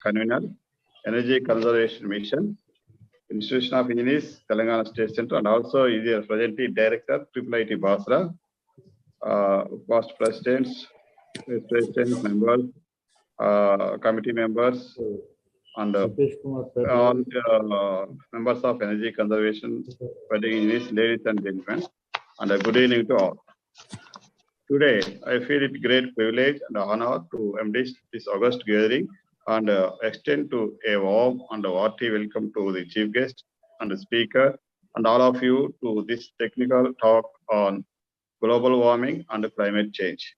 convener, Energy Conservation Mission, Institution of Engineers, Telangana State Center, and also is the presently Director, IIIT Basra, past presidents, president members, committee members, and all members of Energy Conservation, ladies and gentlemen, and a good evening to all. Today, I feel it great privilege and honor to embrace this August gathering and extend to a warm and hearty welcome to the chief guest and the speaker and all of you to this technical talk on global warming and climate change.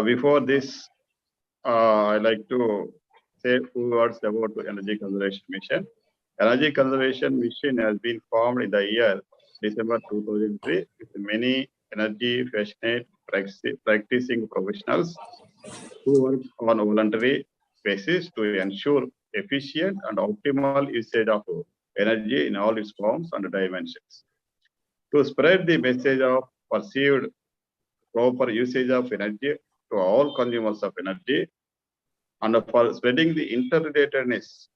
Before this, I'd like to say a few words about the Energy Conservation Mission. Energy Conservation Mission has been formed in the year December 2003 with many energy passionate practicing professionals who work on a voluntary basis to ensure efficient and optimal usage of energy in all its forms and dimensions. To spread the message of perceived proper usage of energy to all consumers of energy and for spreading the interrelatedness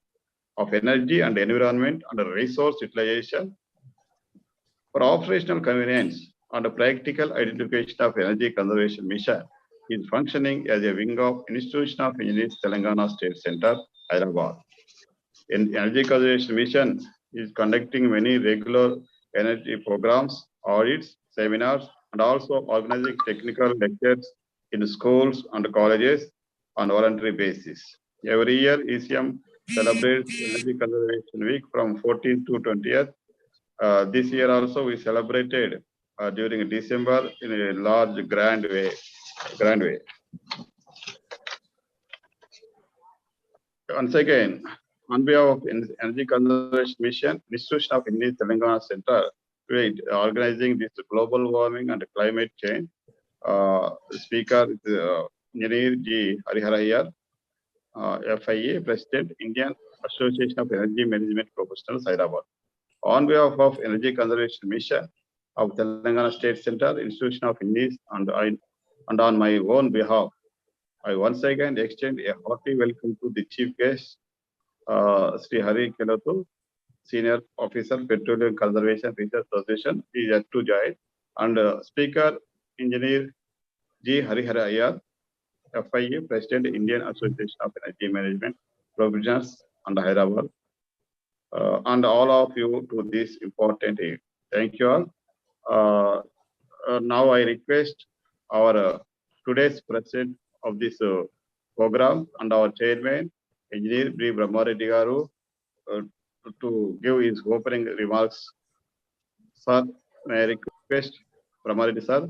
of energy and environment and resource utilization for operational convenience and a practical identification of Energy Conservation Mission is functioning as a wing of Institution of Engineers, Telangana State Center, Hyderabad. Energy Conservation Mission is conducting many regular energy programs, audits, seminars, and also organizing technical lectures in schools and colleges on voluntary basis. Every year, ECM celebrates Energy Conservation Week from 14th to 20th. This year also we celebrated during December in a large grand way. Once again, on behalf of Energy Conservation Mission, Institution of Engineers Telangana Center, we are organizing this global warming and climate change. Speaker is Engineer G. Harihara Iyer, FIA, President, Indian Association of Energy Management Professionals, Hyderabad. On behalf of Energy Conservation Mission of Telangana State Center, Institution of Engineers, and on my own behalf, I once again extend a hearty welcome to the chief guest, Sri Hari Kelathu, Senior Officer, Petroleum Conservation Research Association, is yet to join, and Speaker, Engineer G. Harihara Iyer, FIA, President, Indian Association of Energy Management Professionals, and Hyderabad, and all of you to this important event. Thank you all. Now I request our today's president of this program and our chairman, Engineer B. Brahmareddy Garu, to give his opening remarks. Sir, may I request Brahmareddy sir?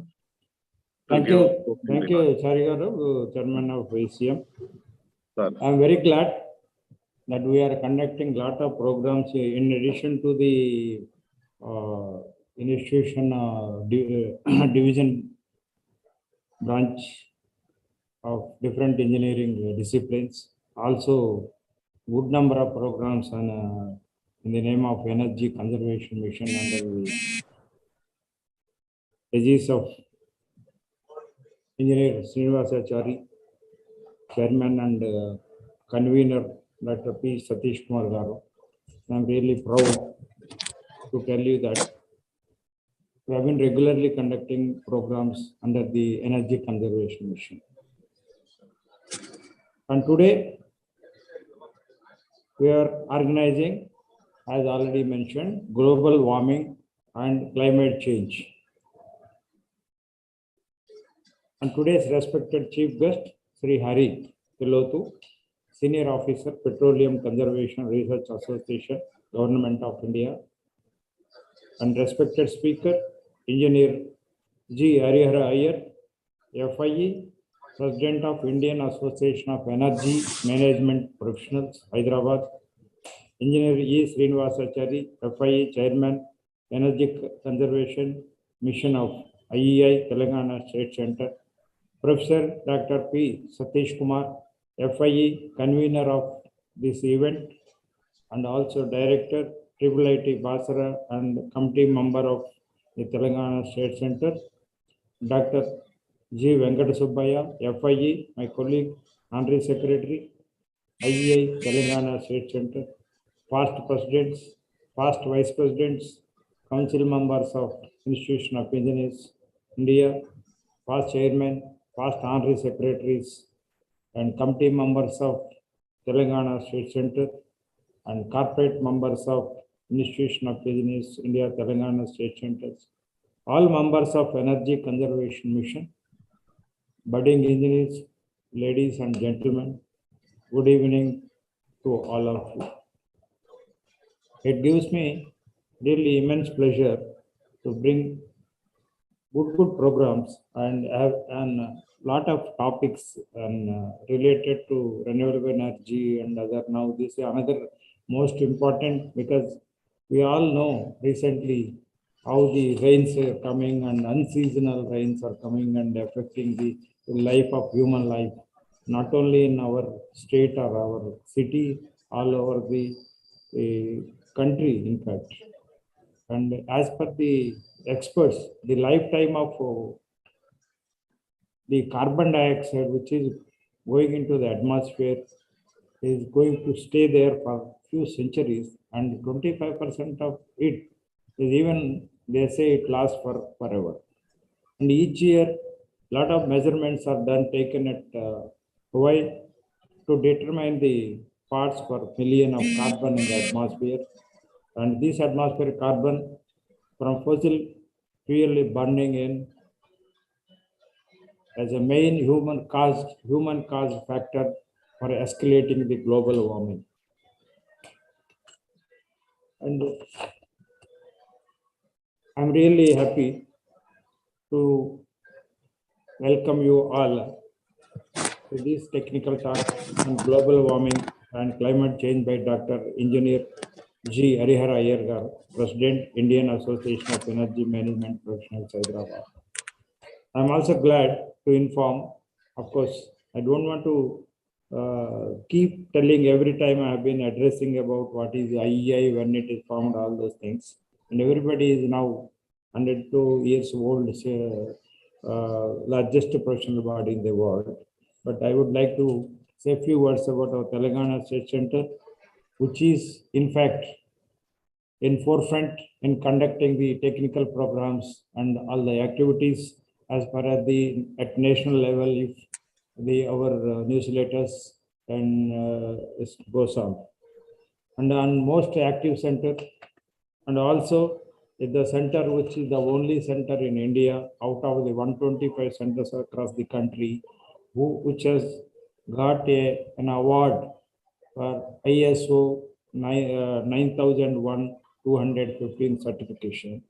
Thank you, Sarigaru, Chairman of ECM. Sir. I am very glad that we are conducting a lot of programs in addition to the institution division branch of different engineering disciplines. Also, good number of programs on in the name of Energy Conservation Mission under the aegis of Engineer Srinivasachari, Chairman and Convener Dr. P. Satish Kumar Garu. I am really proud to tell you that we have been regularly conducting programs under the Energy Conservation Mission. And today, we are organizing, as already mentioned, global warming and climate change. And today's respected chief guest, Sri Hari Kelathu, Senior Officer, Petroleum Conservation Research Association, Government of India, and respected speaker, Engineer G. Harihara Iyer, FIE, President of Indian Association of Energy Management Professionals, Hyderabad, Engineer E. Srinivasachari, FIE, Chairman, Energy Conservation Mission of IEI, Telangana State Center, Professor Dr. P. Satish Kumar, FIE, convener of this event, and also Director, IIIT Basra and committee member of the Telangana State Center, Dr. G. Venkata Subbaya, FIE, my colleague, Honorary Secretary, IEI Telangana State Center, past presidents, past vice presidents, council members of Institution of Engineers, India, past chairman, past honorary secretaries, and committee members of Telangana State Center, and corporate members of Institution of Engineers, India, Telangana State Centers, all members of Energy Conservation Mission, budding engineers, ladies and gentlemen, good evening to all of you. It gives me really immense pleasure to bring good programs and have a lot of topics and related to renewable energy and other. Now this is another most important, because we all know recently how the rains are coming and unseasonal rains are coming and affecting the life of human life, not only in our state or our city, all over the country, in fact. And as per the experts, the lifetime of the carbon dioxide, which is going into the atmosphere, is going to stay there for few centuries, and 25% of it is even, they say it lasts for forever. And each year, lot of measurements are done, taken at Hawaii to determine the parts per million of carbon in the atmosphere. And this atmospheric carbon from fossil fuel burning in as a main human caused factor for escalating the global warming. And I'm really happy to welcome you all to this technical talk on global warming and climate change by Dr. Engineer G. Harihara Iyer, President, Indian Association of Energy Management Professionals, Hyderabad. I'm also glad to inform, of course, I don't want to keep telling every time I have been addressing about what is IEI, when it is formed, all those things. And everybody is now 102 years old, largest professional body in the world. But I would like to say a few words about our Telangana State Center, which is in fact in forefront in conducting the technical programs and all the activities as far as the at national level, if our newsletters and it goes on. And on most active center, and also the center which is the only center in India out of the 125 centers across the country, which has got an award for ISO 9001-215 certification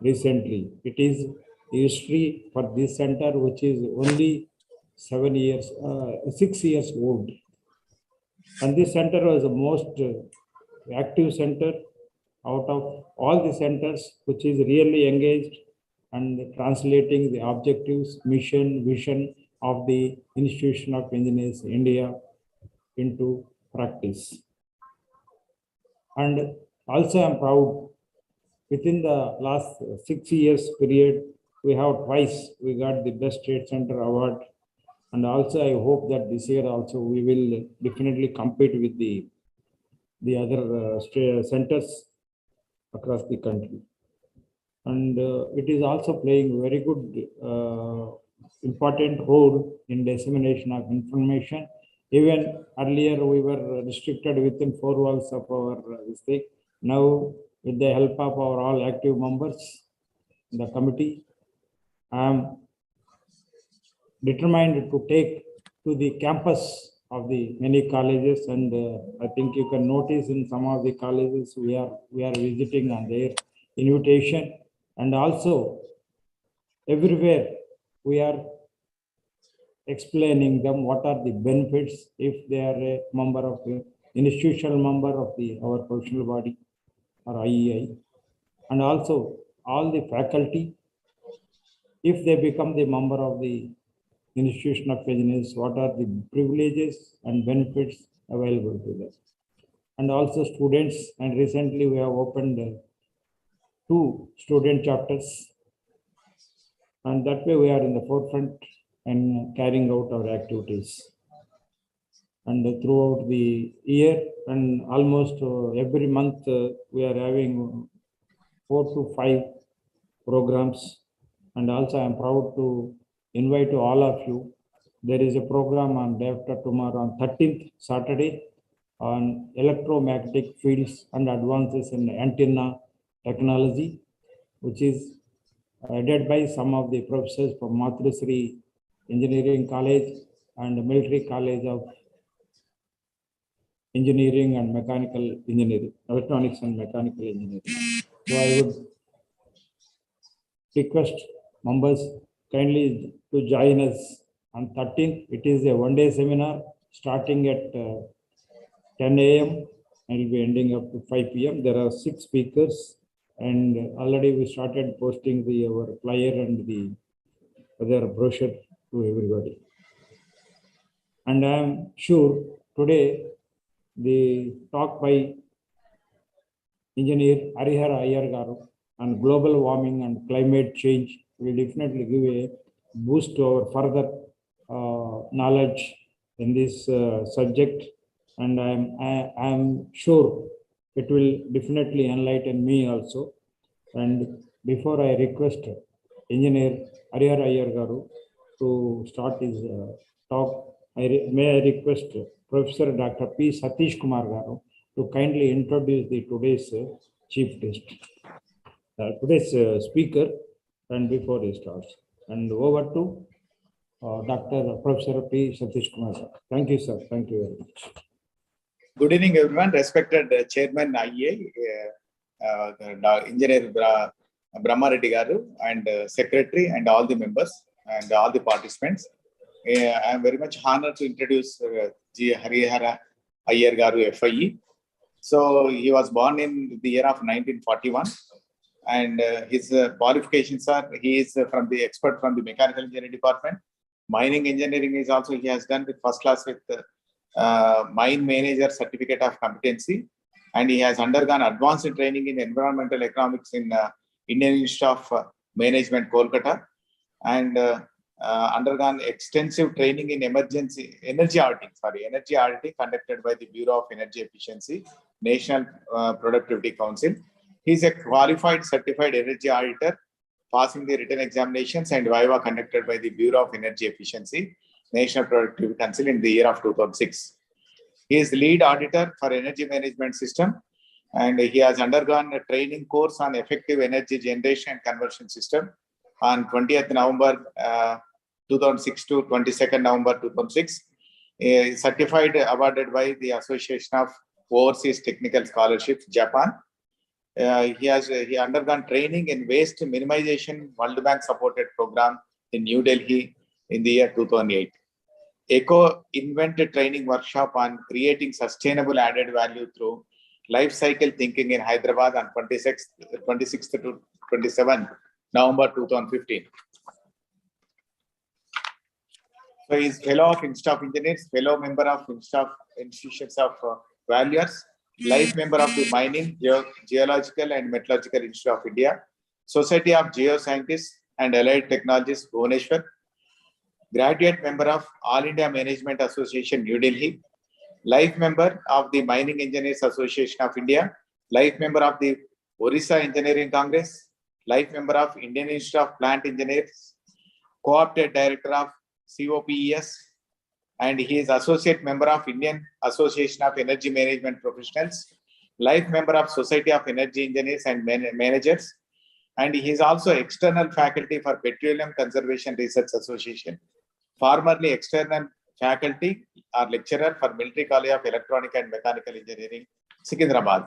recently. It is history for this center, which is only 6 years old. And this center was the most active center out of all the centers, which is really engaged and translating the objectives, mission, vision of the Institution of Engineers India into practice. And also I'm proud, within the last 6 years period, we have twice we got the Best State Center Award. And also I hope that this year also we will definitely compete with the other centers across the country. And it is also playing very good important role in dissemination of information. Even earlier we were restricted within 4 walls of our state. Now with the help of our all active members in the committee, I am determined to take to the campus of the many colleges, and I think you can notice in some of the colleges we are visiting on their invitation, and also everywhere we are explaining them what are the benefits if they are a member of the institutional member of our professional body or IEI, and also all the faculty, if they become the member of the Institution of Engineers, what are the privileges and benefits available to them. And also students, and recently we have opened 2 student chapters, and that way we are in the forefront and carrying out our activities. and throughout the year, and almost every month we are having 4 to 5 programs. And also I am proud to invite to all of you. There is a program on day after tomorrow on 13th Saturday on electromagnetic fields and advances in antenna technology, which is led by some of the professors from Mathrusri Engineering College and Military College of Engineering and Mechanical Engineering, Electronics and Mechanical Engineering. So I would request members kindly to join us on 13th. It is a one-day seminar starting at 10 a.m. and will be ending up to 5 p.m. There are 6 speakers, and already we started posting our flyer and the other brochure to everybody. And I am sure today the talk by Engineer Harihara Iyer Garu on global warming and climate change will definitely give a boost to our further knowledge in this subject. And I am sure it will definitely enlighten me also. And before I request Engineer Harihara Iyer Garu to start his talk, may I request Professor Dr. P. Satish Kumar Garu to kindly introduce the today's chief guest, today's speaker, and before he starts. And over to Dr. Professor P. Satish Kumar. Thank you, sir. Thank you very much. Good evening, everyone. Respected Chairman IEA, Engineer Brahma Reddy Garu, and Secretary, and all the members and all the participants. I am very much honored to introduce G. Harihara Iyer Garu, FIE. So he was born in the year of 1941, and his qualifications are: he is from the expert from the Mechanical Engineering Department. Mining engineering is also he has done with first class with Mine Manager Certificate of Competency, and he has undergone advanced training in environmental economics in Indian Institute of Management, Kolkata, and undergone extensive training in energy auditing conducted by the Bureau of Energy Efficiency, National Productivity Council. He is a qualified certified energy auditor, passing the written examinations and viva conducted by the Bureau of Energy Efficiency, National Productivity Council in the year of 2006. He is lead auditor for energy management system, and he has undergone a training course on effective energy generation and conversion system on 20th November 2006 to 22nd November 2006. Certified awarded by the Association of Overseas Technical Scholarships, Japan. He undergone training in waste minimization World Bank supported program in New Delhi in the year 2008. ECO invented training workshop on creating sustainable added value through life cycle thinking in Hyderabad on 26th to 27th November 2015. So he is fellow of Institute of Engineers, fellow member of Institutions of Valuers, life member of the Mining, Geological and Metallurgical Institute of India, Society of Geoscientists and Allied Technologies, Bhubaneswar, graduate member of All India Management Association, New Delhi, life member of the Mining Engineers Association of India, life member of the Orissa Engineering Congress, life member of Indian Institute of Plant Engineers, co-opted director of COPES, and he is associate member of Indian Association of Energy Management Professionals, life member of Society of Energy Engineers and Managers, and he is also external faculty for Petroleum Conservation Research Association, formerly external faculty or lecturer for Military College of Electronic and Mechanical Engineering, Secunderabad.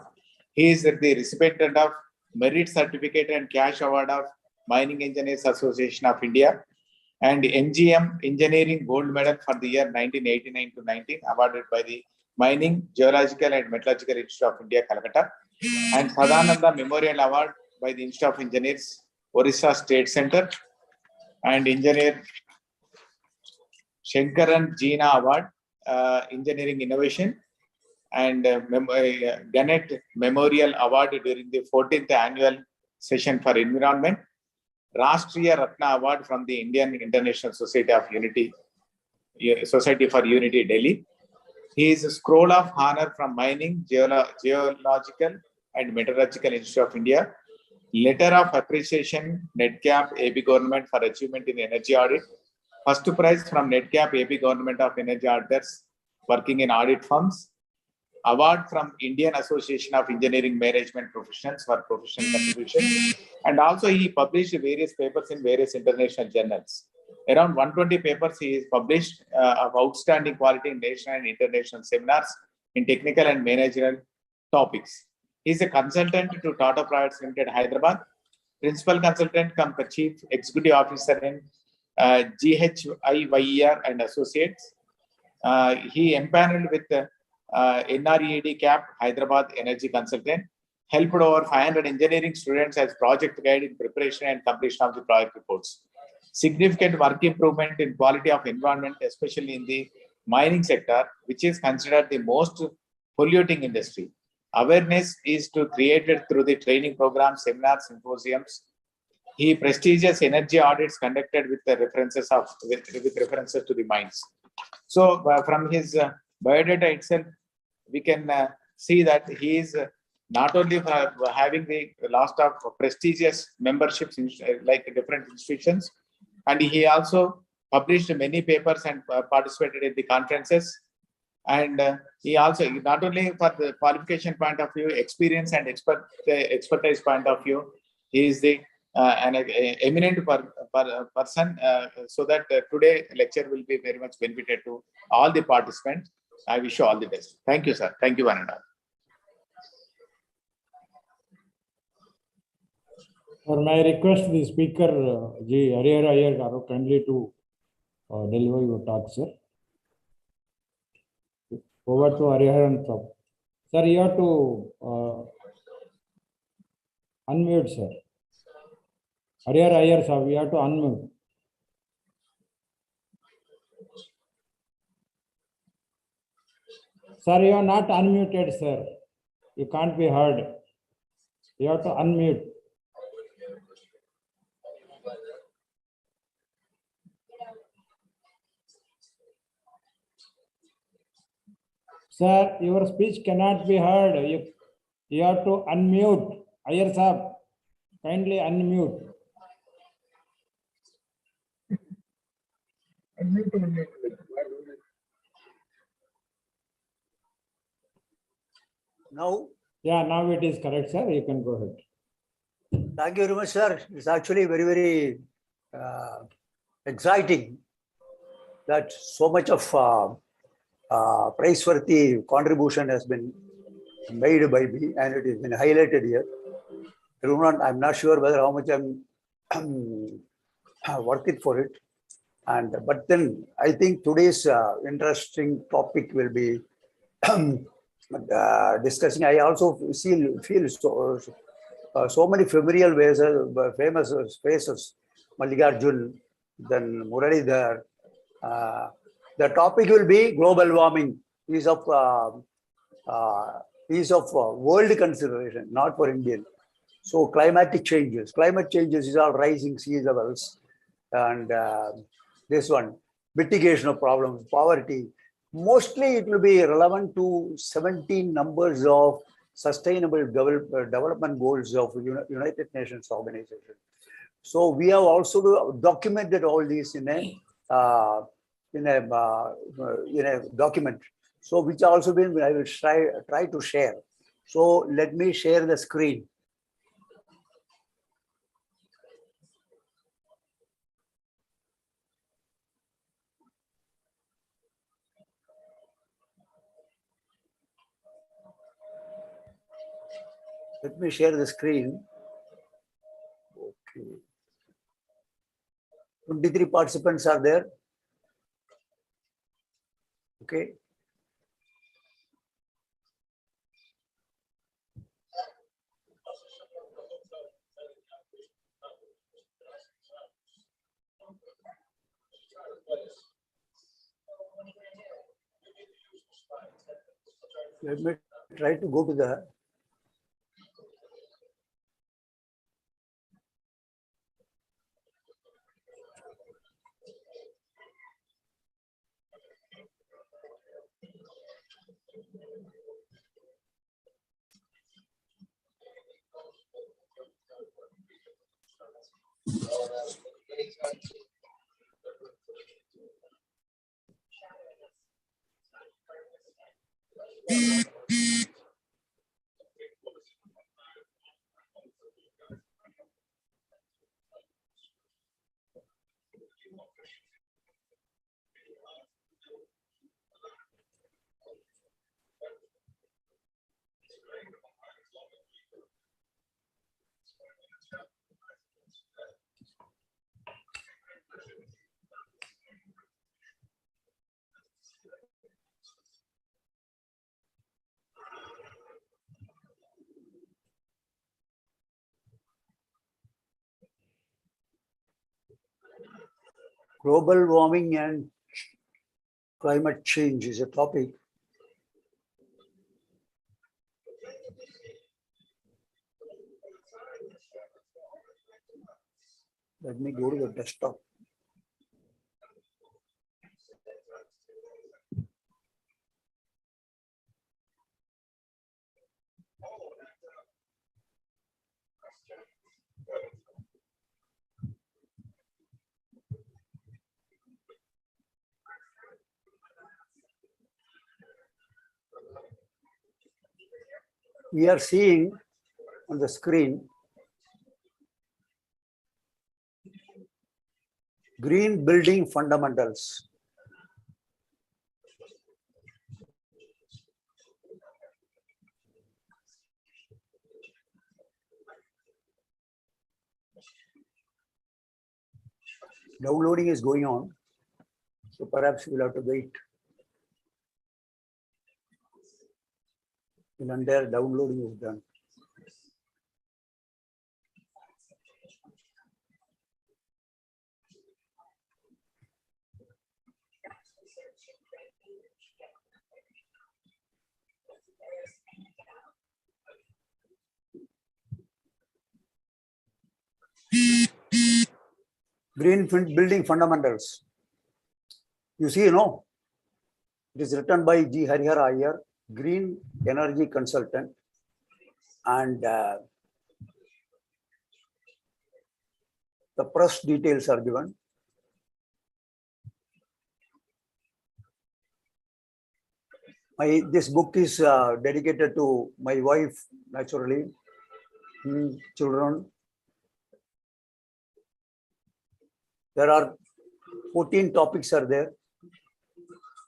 He is the recipient of Merit Certificate and Cash Award of Mining Engineers Association of India, and MGM Engineering Gold Medal for the year 1989 to 19, awarded by the Mining, Geological and Metallurgical Institute of India, Calcutta, and Sadananda Memorial Award by the Institute of Engineers, Orissa State Center, and Engineer Shankaran Jeena Award, Engineering Innovation, and Gannett Memorial Award during the 14th Annual Session for Environment, Rashtriya Ratna Award from the Indian International Society of Unity, Society for Unity, Delhi, He is a Scroll of Honor from Mining, Geological and Metallurgical Institute of India. Letter of Appreciation, NEDCAP AB Government for Achievement in Energy Audit. First prize from NEDCAP AB Government of Energy Auditors working in audit firms. Award from Indian Association of Engineering Management Professionals for professional contribution. And also he published various papers in various international journals. Around 120 papers he is published of outstanding quality in national and international seminars in technical and managerial topics. He is a consultant to Tata Products Limited, Hyderabad, principal consultant cum chief executive officer in GHIYER and Associates. He empaneled with NRED CAP, Hyderabad Energy Consultant, helped over 500 engineering students as project guide in preparation and completion of the project reports. Significant work improvement in quality of environment, especially in the mining sector, which is considered the most polluting industry. Awareness is created through the training programs, seminars, symposiums. He prestigious energy audits conducted with the references to the mines. So from his biodata itself, we can see that he is not only having the last of prestigious memberships in like different institutions, and he also published many papers and participated in the conferences. And he also, not only for the qualification point of view, experience and expertise point of view, he is the an eminent person, so that today lecture will be very much benefited to all the participants. I wish you all the best. Thank you, sir. Thank you, one and all. For my request, the speaker, G. Harihara Iyer Garu, kindly to deliver your talk, sir. Over to Hariharan sir. Sir, you have to unmute, sir. Harihara Iyer sir, you have to unmute. Sir, you are not unmuted, sir. You can't be heard. You have to unmute. Sir, your speech cannot be heard. You have to unmute. Iyer sir, kindly unmute. Now, Yeah, now it is correct, sir. You can go ahead. thank you very much, sir. It's actually very, very exciting that so much of praiseworthy contribution has been made by me, and it has been highlighted here. I'm not sure whether how much I'm worth it for it. But then I think today's interesting topic will be discussing. I also feel so many familiar ways, famous faces, Mallikarjun, then Muralidhar. The topic will be global warming, is of world consideration, not for Indian. So climatic changes. Climate changes is all rising sea levels, and this one, mitigation of problems, poverty. Mostly it will be relevant to 17 numbers of sustainable development goals of United Nations organization. So we have also documented all these in a document. So which also been, I will try to share. So let me share the screen. Let me share the screen. Okay. 23 participants are there. Okay. Let me try to go to the Global warming and climate change is a topic. Let me go to the desktop. We are seeing on the screen green building fundamentals. Downloading is going on, so perhaps we'll have to wait. Till entire downloading is done. Building fundamentals. You see, it is written by G. Harihara Iyer, green energy consultant, and the press details are given. This book is dedicated to my wife, naturally, children. There are 14 topics are there.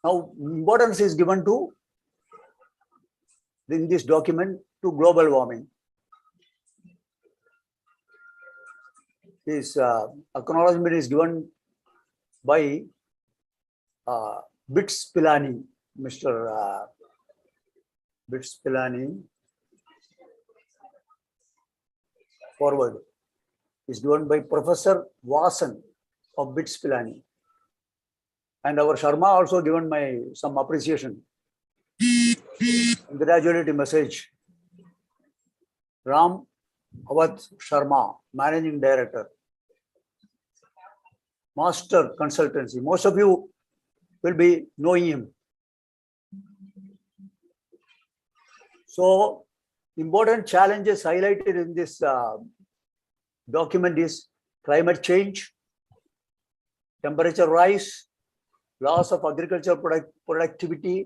Now, importance is given to, in this document, to global warming. This acknowledgement is given by Bits Pilani, Mr. Bits Pilani. Forward is given by Professor Vasan of Bits Pilani. And our Sharma also given some appreciation. Congratulatory message. Ram Avath Sharma, Managing Director, Master Consultancy. Most of you will be knowing him. So, important challenges highlighted in this document is climate change, temperature rise, loss of agricultural productivity,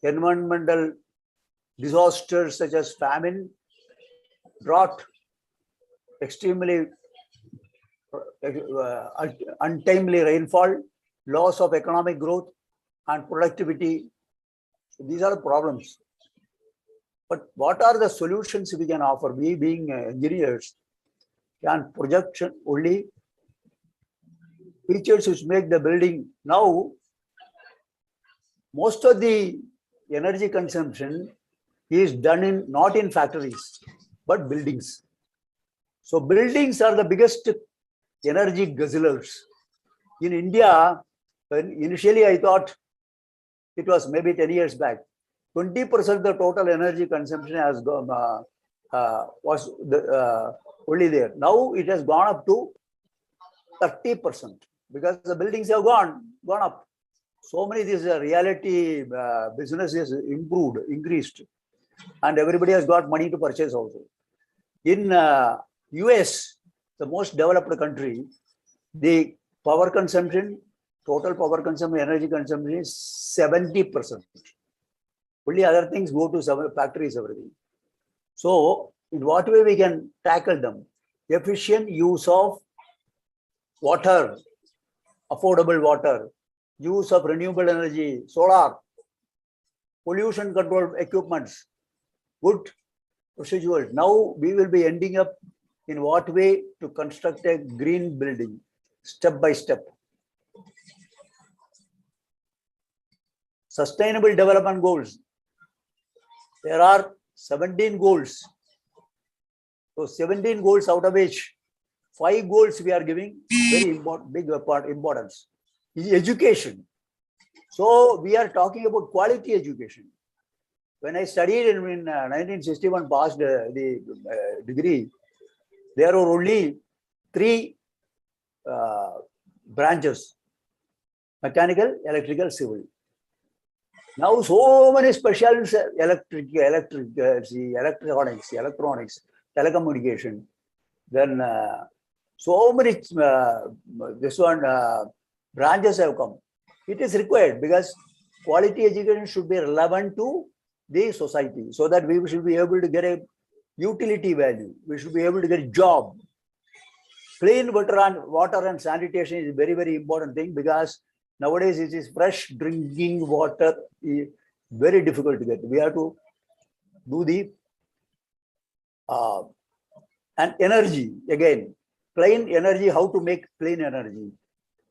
environmental disasters such as famine, drought, extremely untimely rainfall, loss of economic growth and productivity. So these are the problems. But what are the solutions we can offer? We being engineers can project only features which make the building. Now, most of the energy consumption is done not in factories, but buildings. So buildings are the biggest energy guzzlers. In India, initially I thought it was maybe 10 years back, 20% of the total energy consumption has gone, was only there. Now it has gone up to 30% because the buildings have gone up. So many, this reality business is improved, increased, and everybody has got money to purchase also. In US, the most developed country, the power consumption, total power consumption, energy consumption is 70%. Only other things go to some factories, everything. So in what way we can tackle them? Efficient use of water, affordable water, use of renewable energy, solar, pollution control equipments, good procedures. Now we will be ending up in what way to construct a green building, step by step. Sustainable development goals. There are 17 goals. So 17 goals, out of which 5 goals we are giving very important, big importance. Education. So we are talking about quality education. When I studied in 1961, passed the degree, there were only 3 branches: mechanical, electrical, civil. Now so many specialties: electronics, telecommunication. Then so many branches have come. It is required because quality education should be relevant to the society, so that we should be able to get a utility value. We should be able to get a job. Clean water and sanitation is a very, very important thing, because nowadays it is fresh drinking water is very difficult to get. We have to do the and energy again. Clean energy, how to make clean energy?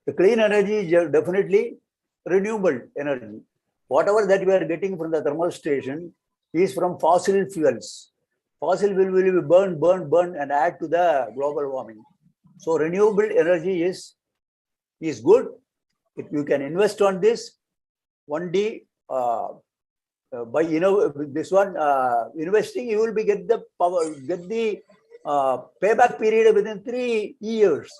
The clean energy is definitely renewable energy. Whatever that we are getting from the thermal station is from fossil fuels. Fossil fuel will be burn and add to the global warming. So renewable energy is good. If you can invest on this, one day by investing, you will be get the power, get the payback period within 3 years.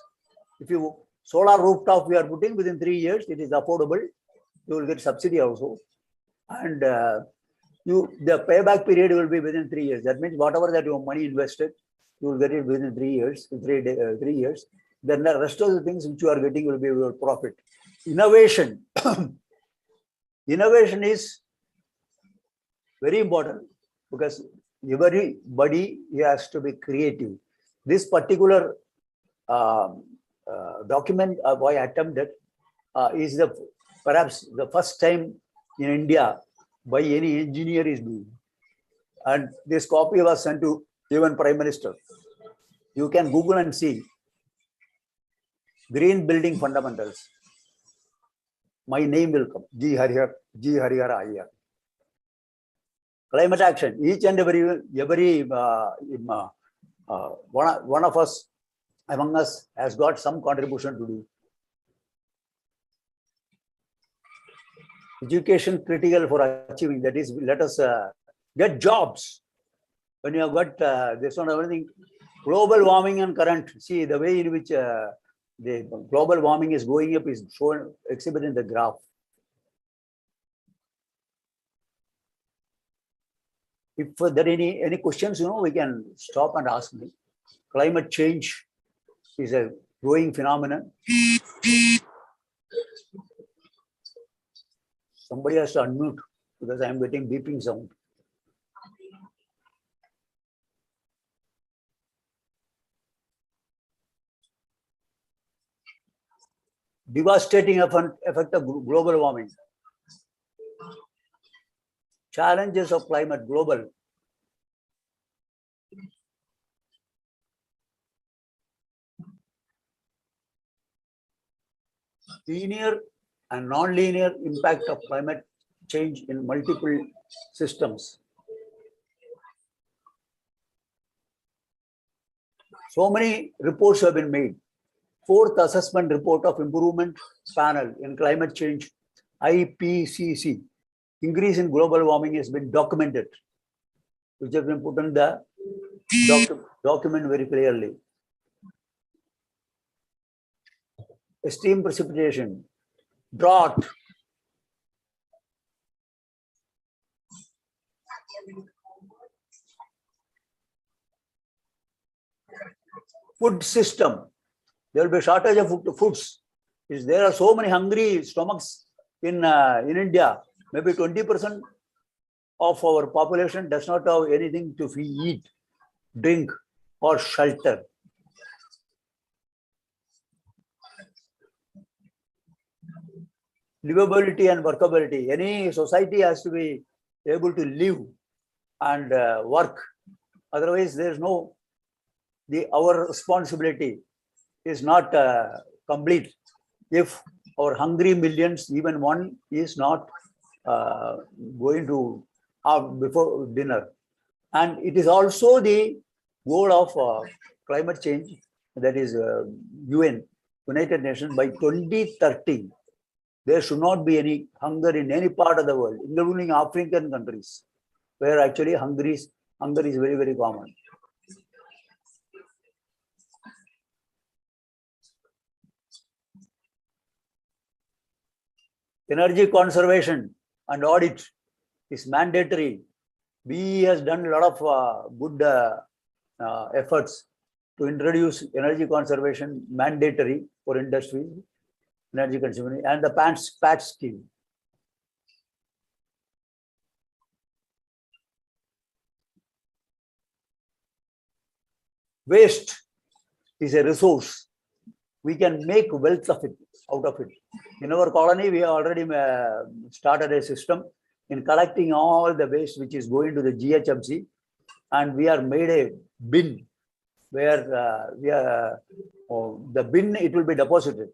If you solar rooftop we are putting within 3 years, it is affordable. You will get subsidy also, and the payback period will be within 3 years. That means whatever that your money invested, you will get it within 3 years. 3 years. Then the rest of the things which you are getting will be your profit. Innovation. Innovation is very important, because everybody has to be creative. This particular document I attempted is perhaps the first time in India by any engineer is doing. And this copy was sent to even Prime Minister. You can Google and see green building fundamentals. My name will come, G. Harihara Iyer. Climate action. Each and every one of us among us has got some contribution to do. Education critical for achieving, that is, let us get jobs. When you have got this one, everything, global warming and current. See the way in which the global warming is going up is shown, exhibited in the graph. If there are any questions, we can stop and ask me. Climate change is a growing phenomenon. Somebody has to unmute, because I am getting beeping sound. Devastating effect of global warming. Challenges of climate global. Linear and non-linear impact of climate change in multiple systems. So many reports have been made. 4th assessment report of improvement panel in climate change, IPCC. Increase in global warming has been documented, which has been put in the document very clearly. Extreme precipitation, drought, food system. There will be a shortage of foods. There are so many hungry stomachs in India. Maybe 20% of our population does not have anything to eat, drink, or shelter. Livability and workability. Any society has to be able to live and work. Otherwise, there is no, our responsibility is not complete if our hungry millions, even one is not going to have before dinner. And it is also the goal of climate change, that is UN, United Nations, by 2030. There should not be any hunger in any part of the world, including African countries, where actually hunger is very, very common. Energy conservation and audit is mandatory. BE has done a lot of good efforts to introduce energy conservation mandatory for industry, energy consumption, and the PAT scheme. Waste is a resource. We can make wealth of it, out of it. In our colony, we already started a system in collecting all the waste which is going to the GHMC, and we are made a bin where the bin, it will be deposited,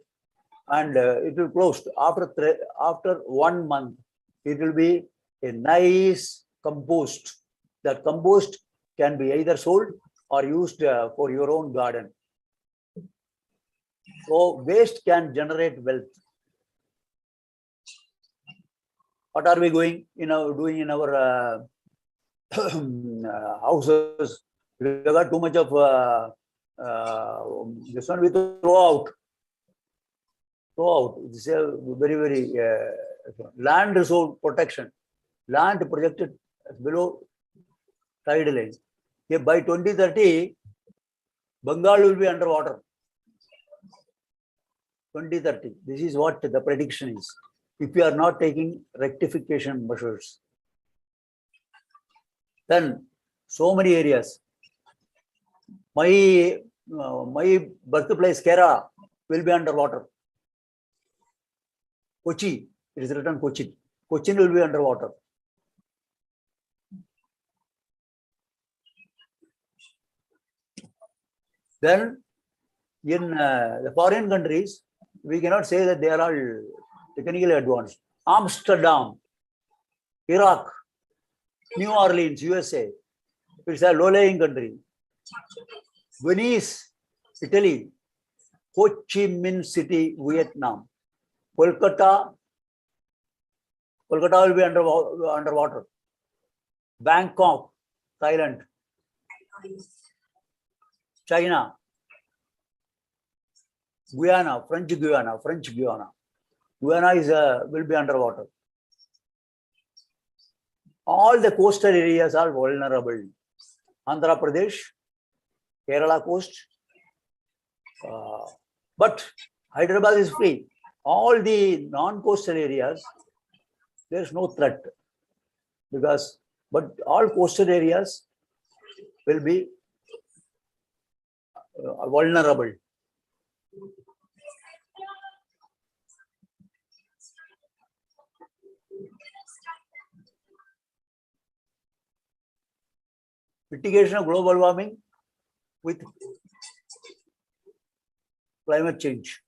and it will close after 1 month. It will be a nice compost. That compost can be either sold or used for your own garden. So waste can generate wealth. What are we doing in our houses? We got too much of this one. We throw out. This is a very, very land resource protection. Land projected below tide line. By 2030, Bengal will be underwater. 2030. This is what the prediction is, if we are not taking rectification measures. Then so many areas. My birthplace, Kerala, will be underwater. Kochi, it is written Kochi. Cochin will be underwater. Then in the foreign countries, we cannot say that they are all technically advanced. Amsterdam, Iraq, New Orleans, USA, it's a low-lying country. Venice, Italy, Ho Chi Minh City, Vietnam, Kolkata will be underwater. Bangkok, Thailand, China, Guyana, French Guyana. Guyana is will be underwater. All the coastal areas are vulnerable. Andhra Pradesh, Kerala coast, but Hyderabad is free. All the non-coastal areas, there is no threat, but all coastal areas will be vulnerable. Mitigation of global warming with climate change.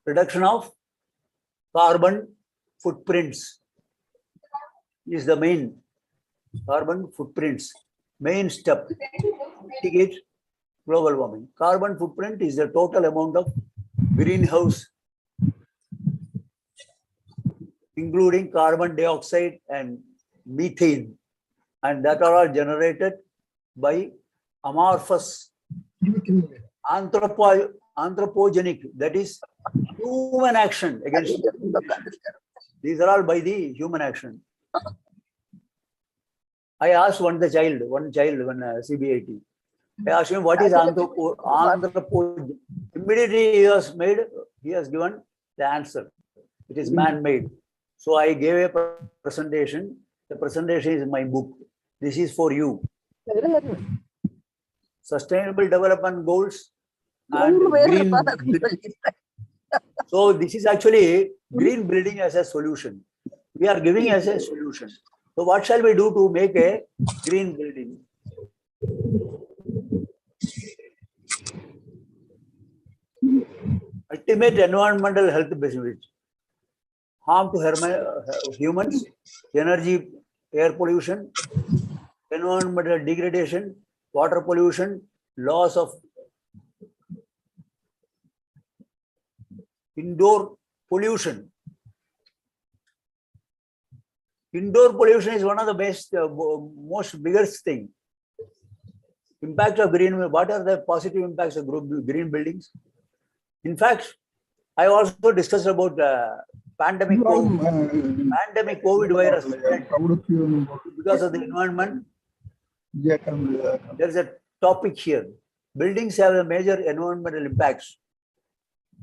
Reduction of carbon footprints is the main main step. Mitigate global warming. Carbon footprint is the total amount of greenhouse, including carbon dioxide and methane, and that are all generated by amorphous anthropogenic, that is human action against. These are all by the human action. I asked one child when CBIT, I asked him what is anthropogenic. Immediately he has given the answer. It is man-made. So I gave a presentation The presentation is my book. This is for you. Sustainable development goals and green. So this is actually green building as a solution. We are giving as a solution. So what shall we do to make a green building? Ultimate environmental health benefits. Harm to humans, energy, air pollution, environmental degradation, water pollution, loss of indoor pollution. Indoor pollution is one of the best, most biggest thing. Impact of green. What are the positive impacts of green buildings? In fact, I also discussed about pandemic COVID virus because of the environment. There is a topic here. Buildings have a major environmental impacts.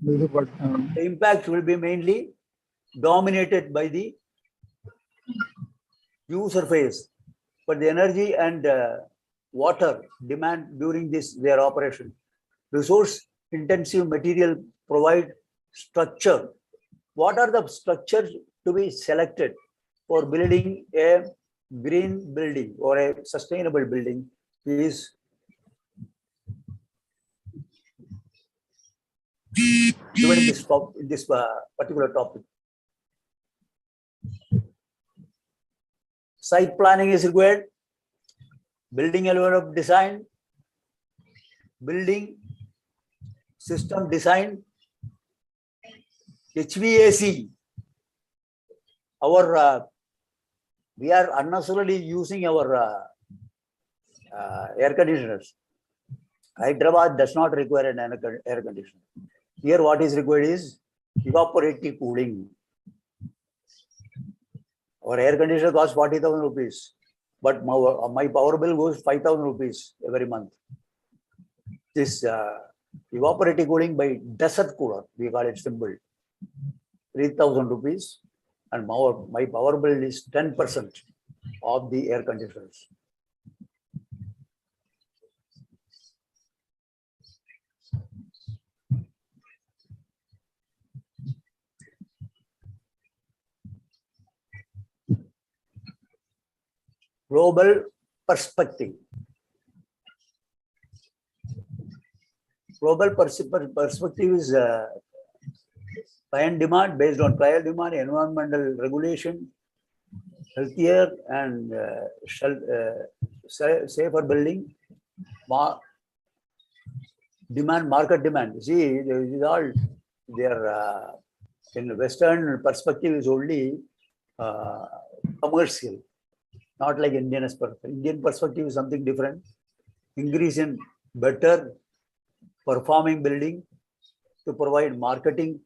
The impact will be mainly dominated by the user phase, but the energy and water demand during their operation. Resource intensive material provide structure. What are the structures to be selected for building a green building or a sustainable building is given in this particular topic. Site planning is required, building envelope design, building system design, HVAC. We are unnecessarily using our air conditioners. Hyderabad does not require an air conditioner. Here what is required is evaporative cooling. Our air conditioner costs 40,000 rupees, but my power bill goes 5,000 rupees every month. This evaporative cooling by desert cooler, we call it simple, 3,000 rupees, and my power bill is 10% of the air conditioners. Global perspective. Global perspective is supply and demand based on trial demand, environmental regulation, healthier and safer building, demand, market demand. See, this is all their in Western perspective is only commercial. Not like Indian perspective. Indian perspective is something different. Increase in better performing building to provide marketing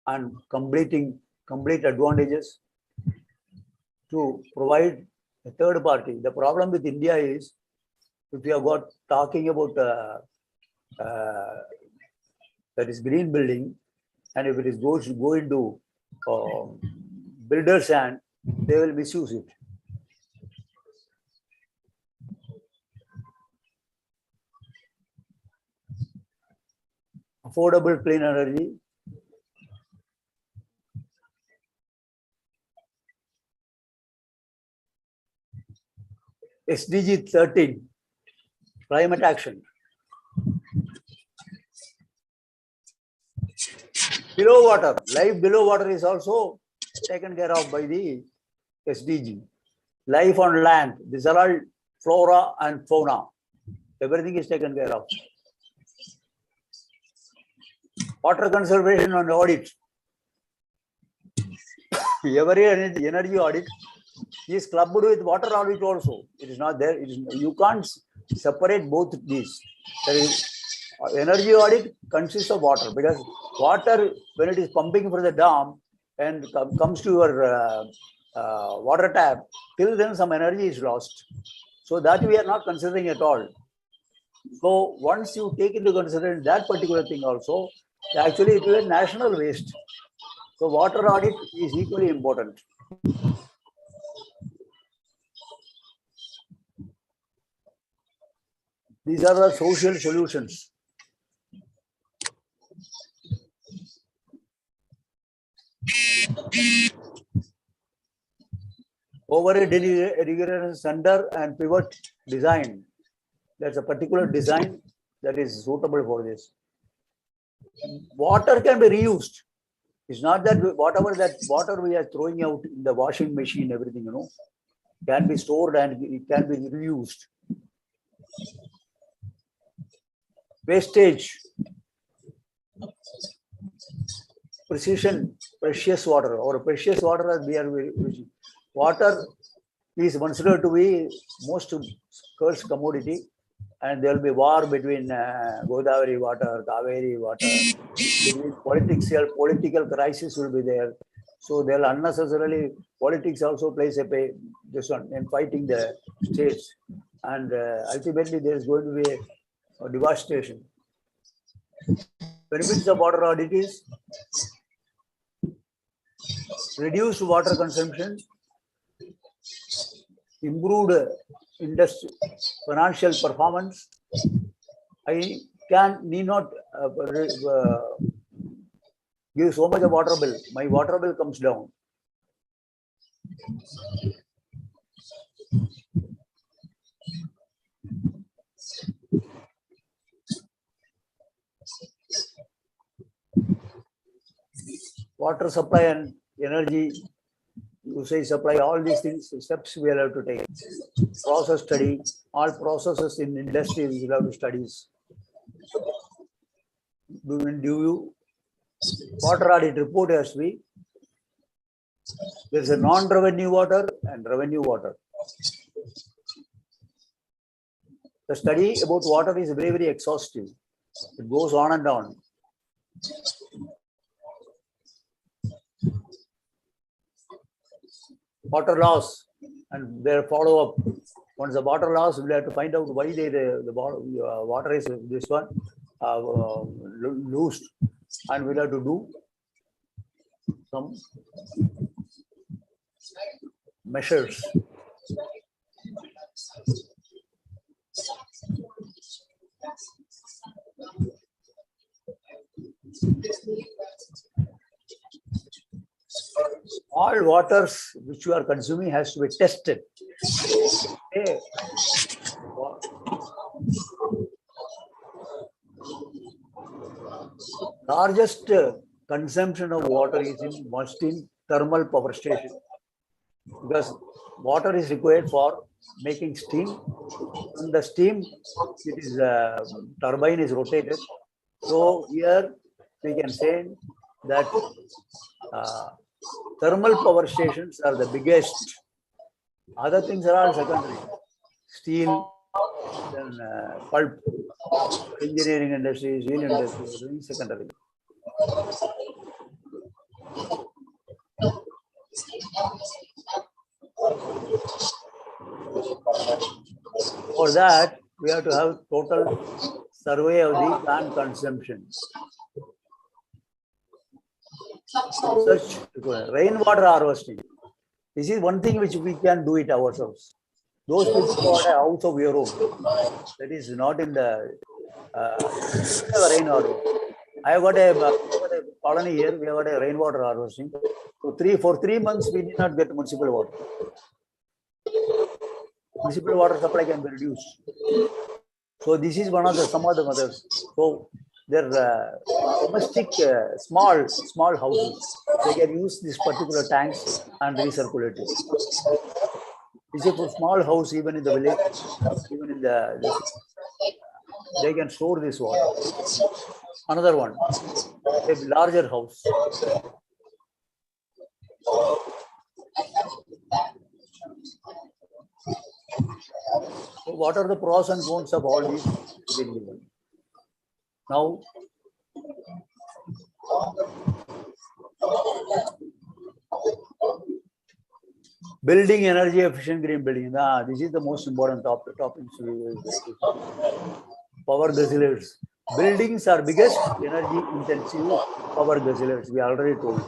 and complete advantages to provide a third party. The problem with India is if you have got talking about that is green building, and if it is go into builder's hand, they will misuse it. Affordable clean energy. SDG 13, climate action. Below water, life below water is also taken care of by the SDG. Life on land, these are all flora and fauna. Everything is taken care of. Water conservation and audit. Every energy audit is clubbed with water audit also. It is not there. You can't separate both these. There is energy audit consists of water, because water, when it is pumping from the dam and comes to your water tap, till then some energy is lost. So that we are not considering at all. So once you take into consideration that particular thing also, actually it is a national waste. So water audit is equally important. These are the social solutions. Overhead irrigation center and pivot design. That's a particular design that is suitable for this. Water can be reused. It's not that whatever that water we are throwing out in the washing machine, everything, you know, can be stored and it can be reused. Wastage, precious water, or precious water as we are using. Water is considered to be most scarce commodity, and there will be war between Godavari water, Kaveri water. Political crisis will be there. So they'll unnecessarily, politics also plays this one in fighting the states. And ultimately there's going to be a devastation. Benefits of water audit is reduced water consumption, improved industry financial performance. I need not give so much of water bill. My water bill comes down. Water supply and energy usage supply, all these things, steps we have to take. Process study, all processes in industry we will have to study. Do you water audit report has to be, there is a non-revenue water and revenue water. The study about water is very, very exhaustive. It goes on and on. Water loss and their follow-up. Once the water loss, we'll have to find out why the water is this one loosed, and we'll have to do some measures. All waters which you are consuming has to be tested. Okay. Largest consumption of water is must in thermal power station, because water is required for making steam. And the steam, it is turbine is rotated. So here we can say that thermal power stations are the biggest. Other things are all secondary. Steel, then pulp, engineering industry, steel industry, secondary. For that, we have to have total survey of the plant consumption. Such rainwater harvesting. This is one thing which we can do it ourselves. Those people who have a house of your own, that is not in the rainwater. I have got a colony here, we have got a rainwater harvesting. So for 3 months, we did not get municipal water. Municipal water supply can be reduced. So this is one of the some of the methods. So their domestic small houses, they can use this particular tanks and recirculate it. This is for small house, even in the village, even in they can store this water. Another one, a larger house. So what are the pros and cons of all these? Now, building energy efficient green building. This is the most important topic. Power guzzlers. Buildings are biggest energy intensive power guzzlers. We already told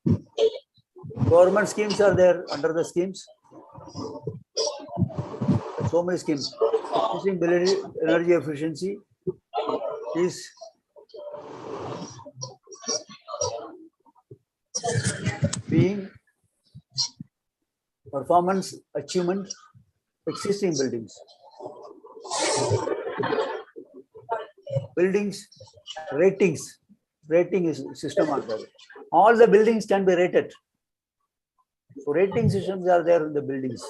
you. Government schemes are there under the schemes. so many schemes. Existing energy efficiency is being performance achievement existing buildings. Buildings ratings. Rating is system on that. All the buildings can be rated. So rating systems are there in the buildings.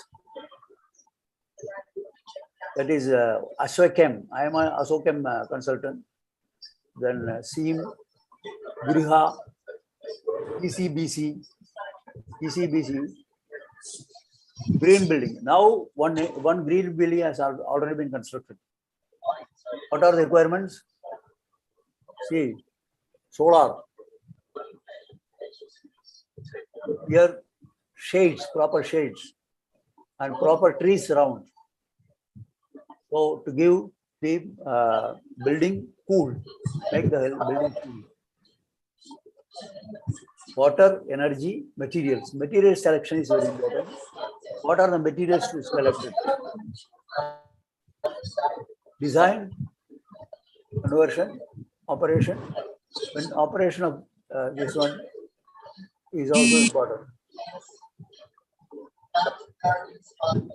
That is Ashwakem. I am an Ashwakem consultant. Then SEAM, Griha, ECBC, green building. Now one green building has already been constructed. What are the requirements? See, solar. Here, shades, proper shades, and proper trees around. So to give the building cool, make the building cool. Water, energy, materials. Material selection is very important. What are the materials to select? Design, conversion, operation. When operation of this one is also important.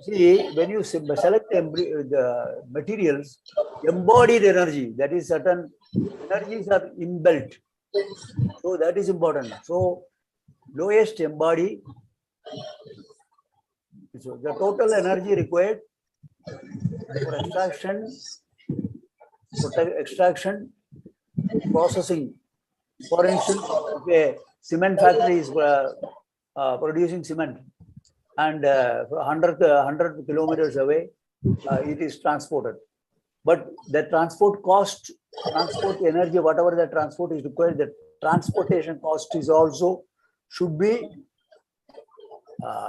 See, when you select the materials, embodied energy, that is certain energies are inbuilt. So that is important. So lowest embodied, so the total energy required for extraction, processing. For instance, if a cement factory is producing cement, and 100 kilometers away, it is transported. But the transport cost, transport energy, whatever the transport is required, the transportation cost is also should be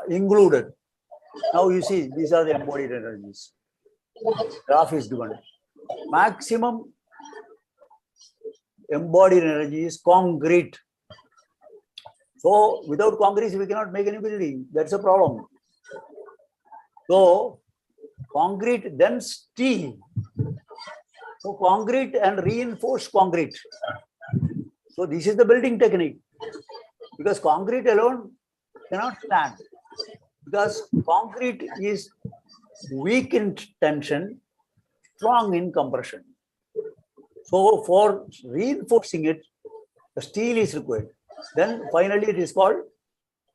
included. Now you see, these are the embodied energies. Graph is given. Maximum embodied energy is concrete. So without concrete, we cannot make any building. That's a problem. So concrete, then steel. So concrete and reinforced concrete. So this is the building technique. Because concrete alone cannot stand. Because concrete is weak in tension, strong in compression. So for reinforcing it, the steel is required. Then finally it is called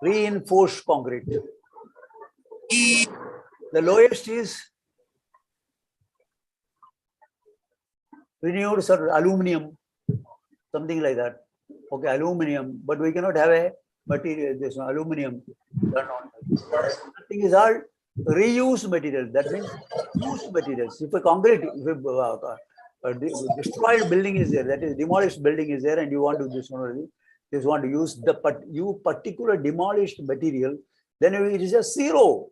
reinforced concrete. The lowest is renewed aluminum, something like that. Okay, aluminum, but we cannot have a material, this aluminum. Nothing is all reused material. That means used materials. If a concrete, if a destroyed building is there, that is demolished building is there, and you want to just want to use the particular demolished material, then it is a zero,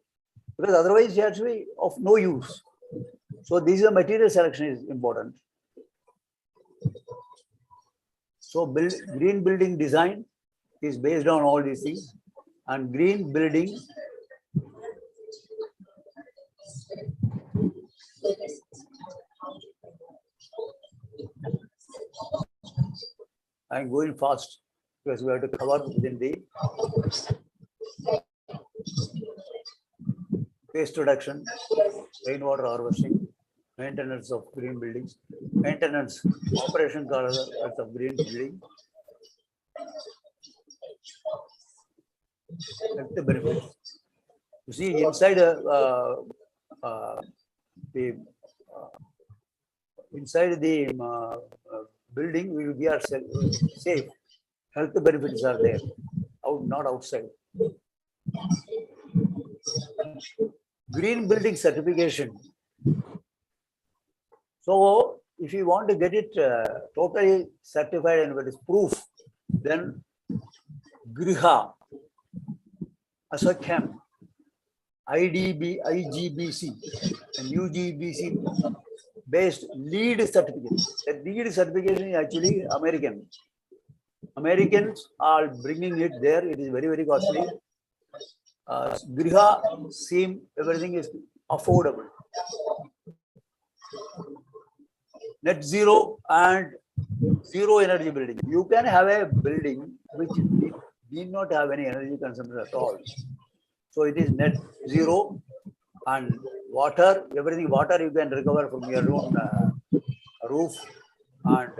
because otherwise it has to be of no use. So this is a material selection is important. So green building design is based on all these things, and green building I'm going fast because we have to cover within the waste reduction, rainwater harvesting, maintenance of green buildings, maintenance, operation costs of green building, the benefits. You see, inside inside the building, we are safe. Health benefits are there, not outside. Green building certification. So, if you want to get it totally certified and with its proof, then Griha, Ashwakem, IGBC, and UGBC based LEED certificate. The LEED certification is actually American. Americans are bringing it there. It is very, very costly. Griha, SEAM, everything is affordable. Net zero and zero energy building. You can have a building which need not have any energy consumption at all. So it is net zero, and water, everything water you can recover from your own roof, and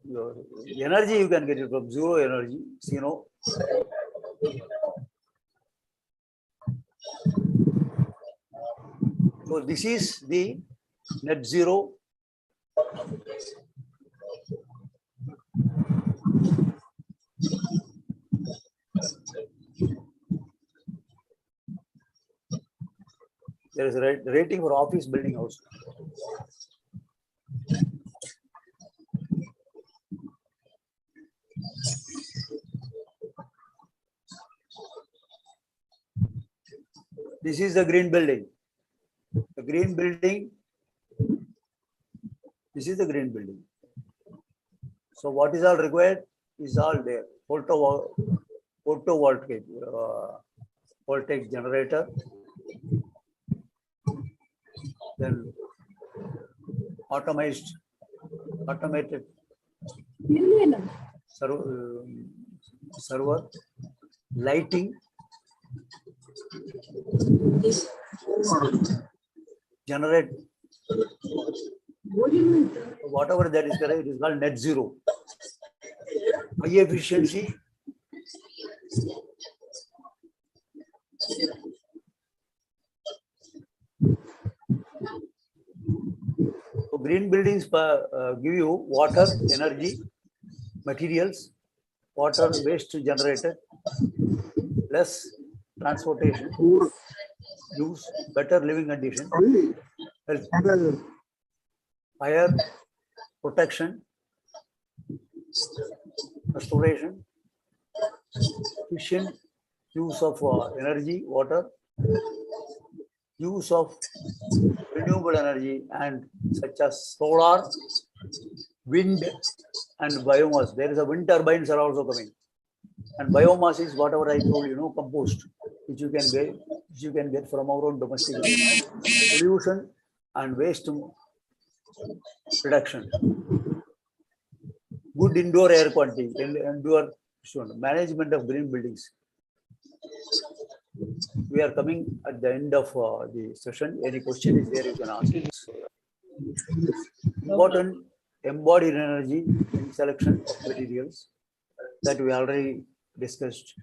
your energy you can get it from zero energy, you know. So this is the net zero. There is a rating for office building also. This is the green building. The green building. This is the green building. So what is all required is all there. Photovoltaic voltaic generator. Then automated server, lighting, generate whatever that is correct. It is called net zero. High efficiency. So green buildings give you water, energy, materials, water waste generated, less transportation, use, better living condition, health, fire protection, restoration, efficient use of energy, water, use of renewable energy and such as solar, wind and biomass. There is a wind turbines are also coming. And biomass is whatever I told you, compost, which you can get from our own domestic pollution and waste reduction. Good indoor air quality, indoor management of green buildings. We are coming at the end of the session. Any question is there, you can ask. Important embodied energy in selection of materials that we already discussed.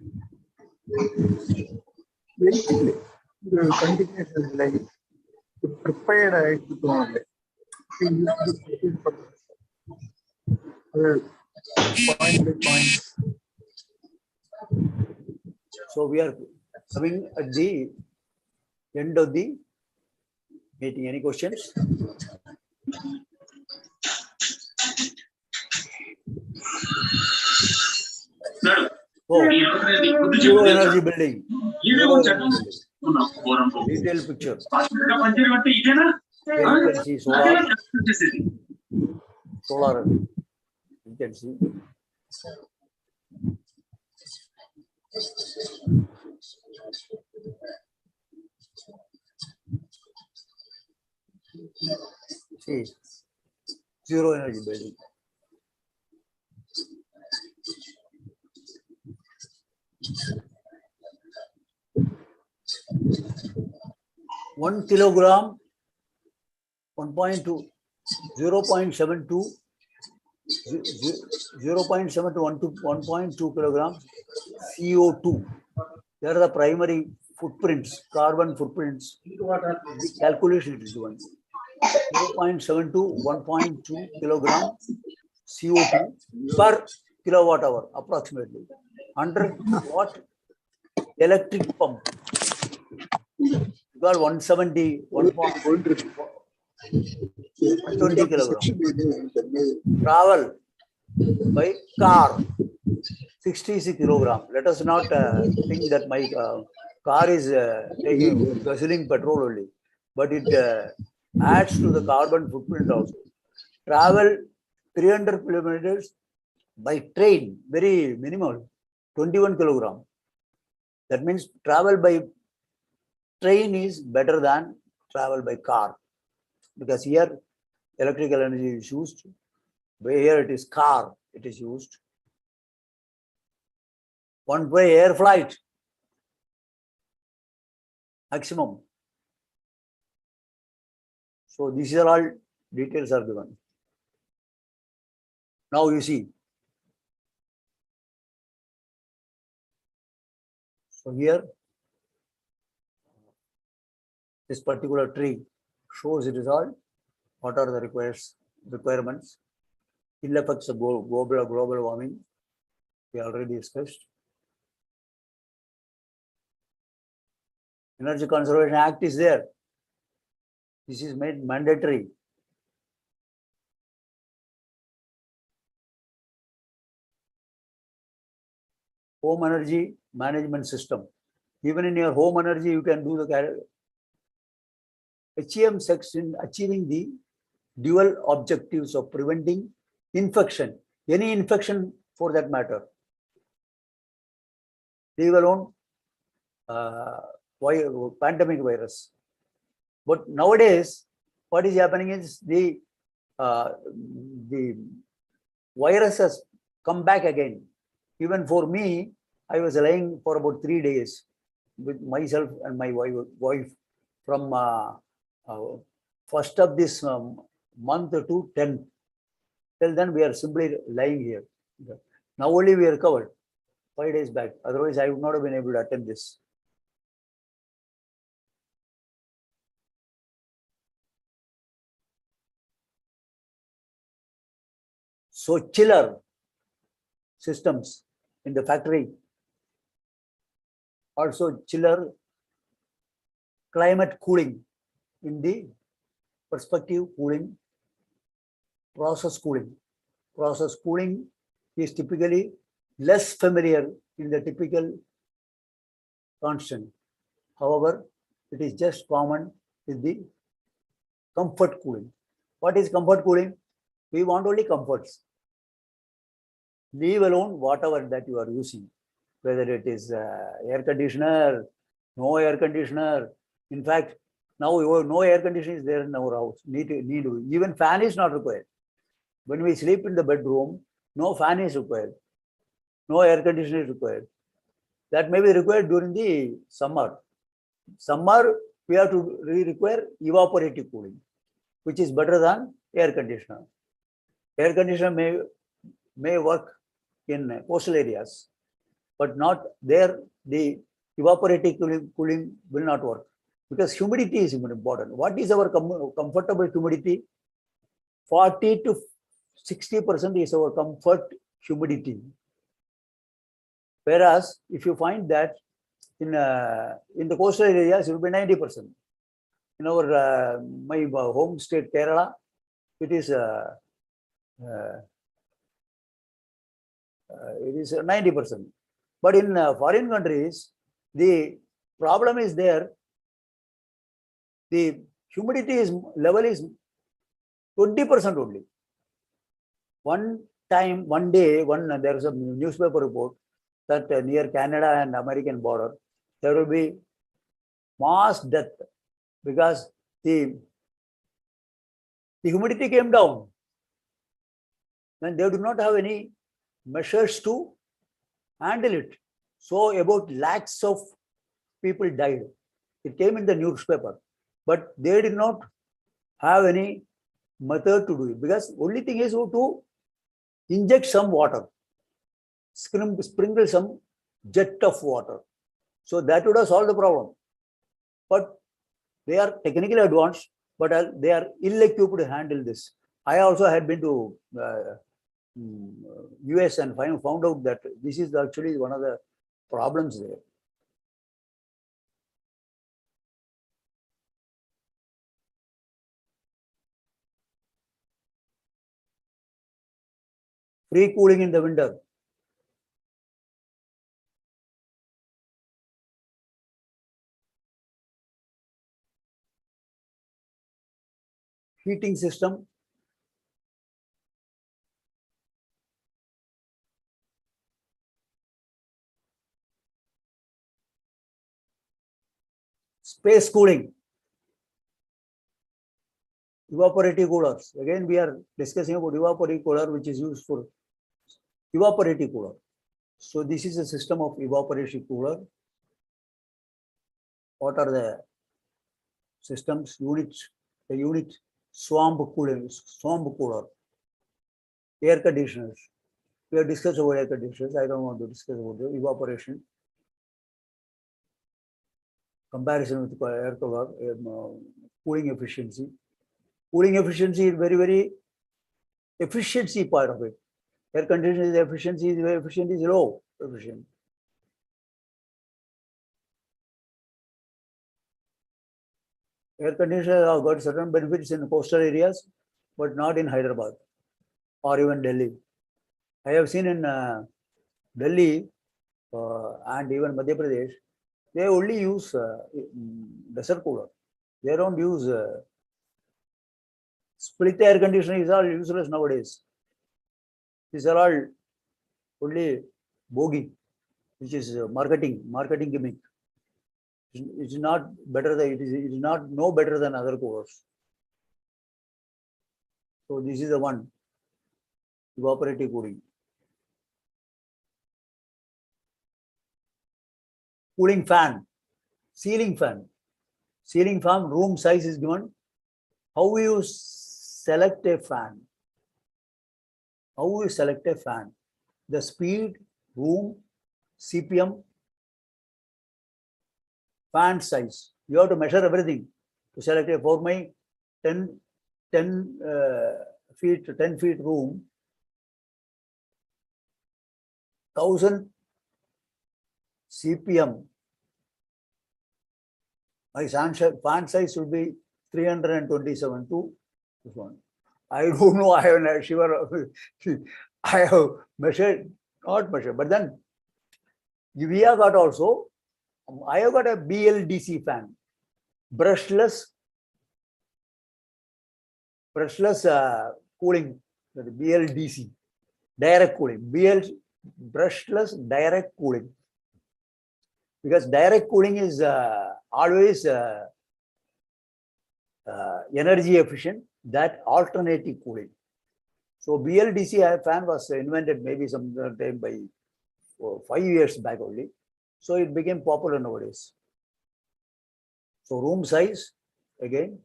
Basically, the continuation is like to prepare it to point by point. So we are coming at the end of the meeting. Any questions? Oh, zero energy building. Detailed picture. Here you can see solar. Solar. You can see. See, zero energy building. One kilogram, 1.2, 0.72, 0.7 to 1.2 kilograms CO2. There are the primary footprints, carbon footprints. The calculation is one. 0.7 to 1.2 kilogram CO2 per kilowatt hour approximately. Under what electric pump? You got 170, 1.20 kilograms. Travel by car, 66 kilograms. Let us not think that my car is taking guzzling petrol only, but it adds to the carbon footprint also. Travel 300 kilometers by train, very minimal, 21 kilograms. That means travel by train is better than travel by car, because here electrical energy is used, where here it is car, it is used. One way air flight, maximum. So these are all details are given. Now you see. So here, this particular tree shows it is all. What are the requirements? Ill effects of global warming, we already discussed. Energy Conservation Act is there. This is made mandatory. Home energy management system. Even in your home energy, you can do the HEM section, achieving the dual objectives of preventing infection, any infection for that matter. Leave alone pandemic virus. But nowadays, what is happening is the virus has come back again. Even for me, I was lying for about 3 days with myself and my wife from 1st of this month to 10th. Till then, we are simply lying here. Now only we are recovered 5 days back. Otherwise, I would not have been able to attend this. So chiller systems in the factory, also chiller climate cooling in the perspective cooling, process cooling. Process cooling is typically less familiar in the typical constant. However, it is just common with the comfort cooling. What is comfort cooling? We want only comforts. Leave alone whatever that you are using, whether it is air conditioner, no air conditioner. In fact, now no air conditioner is there in our house. Even fan is not required. When we sleep in the bedroom, no fan is required. No air conditioner is required. That may be required during the summer. Summer, we have to require evaporative cooling, which is better than air conditioner. Air conditioner may work in coastal areas, but not there. The evaporative cooling will not work because humidity is important. What is our comfortable humidity? 40 to 60% is our comfort humidity. Whereas if you find that in the coastal areas, it will be 90%. In our my home state Kerala, it is 90%. But in foreign countries, the problem is there. The humidity level is 20% only. One day, there is a newspaper report that near Canada and American border, there will be mass death because the humidity came down. And they do not have any measures to handle it. So about lakhs of people died. It came in the newspaper, but they did not have any method to do it because only thing is to inject some water, sprinkle some jet of water. So that would have solved the problem. But they are technically advanced, but they are ill-equipped to handle this. I also had been to US and found out that this is actually one of the problems there. Free cooling in the winter. Heating system. Space cooling. Evaporative coolers. Again, we are discussing about evaporative cooler, which is used for evaporative cooler. So this is a system of evaporative cooler. What are the systems? Units. The unit swamp cooling, swamp cooler, air conditioners. We have discussed about air conditioners. I don't want to discuss about the evaporation. Comparison with air cooler, cooling efficiency. Cooling efficiency is very efficiency part of it. Air conditioning efficiency is low efficient. Air conditioners have got certain benefits in coastal areas, but not in Hyderabad or even Delhi. I have seen in Delhi and even Madhya Pradesh, they only use desert cooler. They don't use split air conditioning. Is all useless nowadays. These are all only bogey, which is marketing gimmick. It is not better than it is not no better than other coolers. So this is the one, evaporative cooling. Cooling fan, ceiling fan. Ceiling fan, room size is given. How you select a fan? How you select a fan? The speed, room, CPM, fan size. You have to measure everything to select a for my 10 feet room, 1000 CPM. My fan size should be 327 to this one. I don't know. I have sure. I have measured, not measured, but then we have got also. I have got a BLDC fan, brushless cooling, BLDC, direct cooling, brushless direct cooling. Because direct cooling is always energy efficient, that alternative cooling. So BLDC fan was invented maybe some time by 5 years back only. So it became popular nowadays. So room size, again.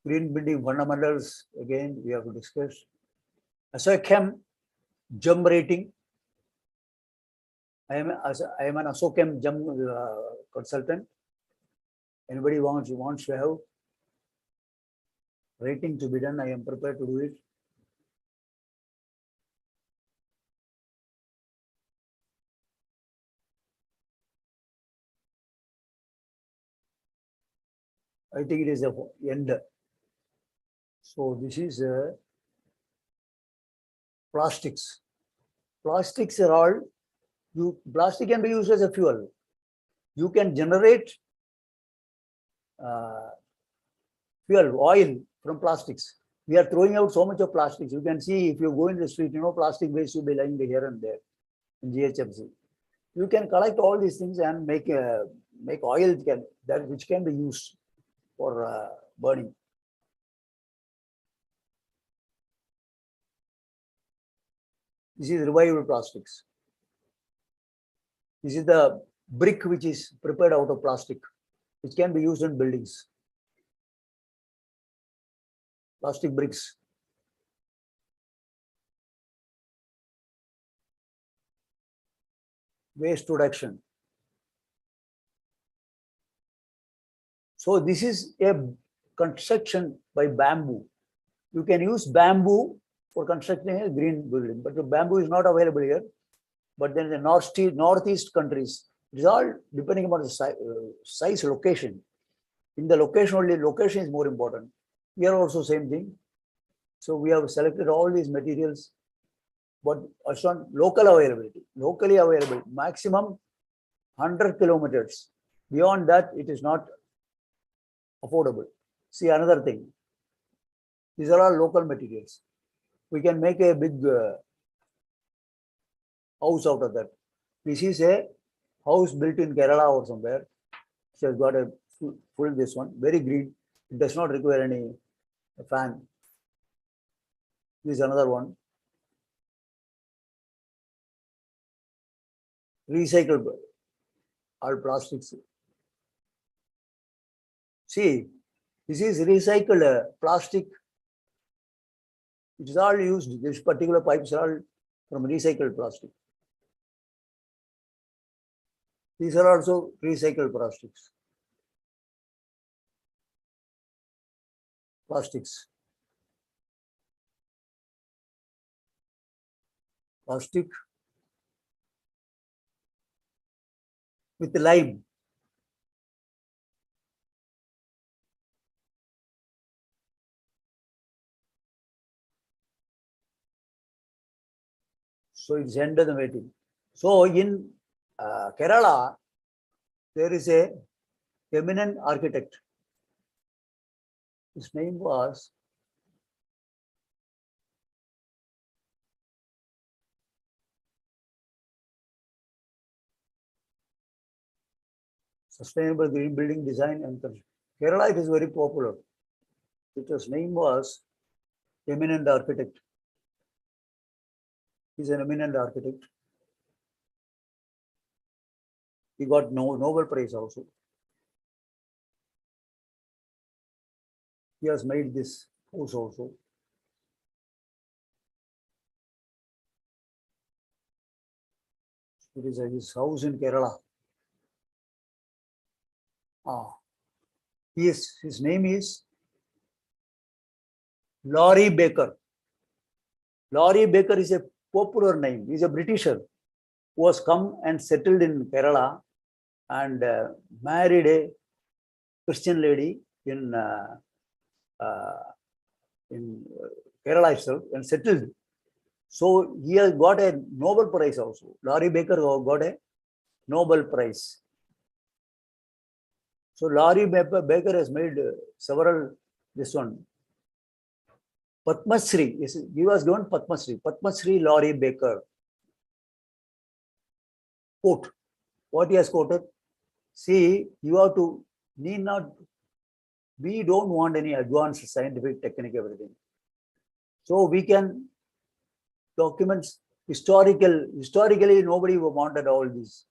Green building fundamentals, again, we have to discuss. ASSOCHEM jump rating. I am an ASSOCHEM jump consultant. Anybody wants to have rating to be done, I am prepared to do it. I think it is the end. So this is plastics. Plastics are all, plastic can be used as a fuel. You can generate fuel, oil from plastics. We are throwing out so much of plastics. You can see if you go in the street, plastic waste will be lying here and there in GHMC. You can collect all these things and make oil which can be used for burning. This is revived plastics. This is the brick which is prepared out of plastic, which can be used in buildings. Plastic bricks. Waste reduction. So this is a construction by bamboo. You can use bamboo for constructing a green building, but the bamboo is not available here. But then the northeast countries, it is all depending upon the size location. In the location only, location is more important. Here also same thing. So we have selected all these materials, but it's on local availability, locally available, maximum 100 kilometers. Beyond that, it is not affordable. See another thing. These are all local materials. We can make a big house out of that. This is a house built in Kerala or somewhere. It has got a full this one, very green. It does not require any fan. This is another one. Recycled, all plastics. See, this is recycled plastic. It is all used. This particular pipes are all from recycled plastic. These are also recycled plastics. Plastic with lime. So it's end of the meeting. So in Kerala, there is a eminent architect. His name was Sustainable Green Building Design and Construction. Kerala, it is very popular. His name was eminent architect. He's an eminent architect. He got Nobel Prize also. He has made this house also. It is his house in Kerala. His name is Laurie Baker. Laurie Baker is a popular name. He's a Britisher who has come and settled in Kerala and married a Christian lady in Kerala itself and settled. So he has got a Nobel Prize also. Laurie Baker got a Nobel Prize. So Laurie Baker has made several, this one, Padma Shri. He was given Padma Shri. Padma Shri Laurie Baker. Quote. What he has quoted? See, you have to, we don't want any advanced scientific technique, everything. So we can document historically nobody wanted all this.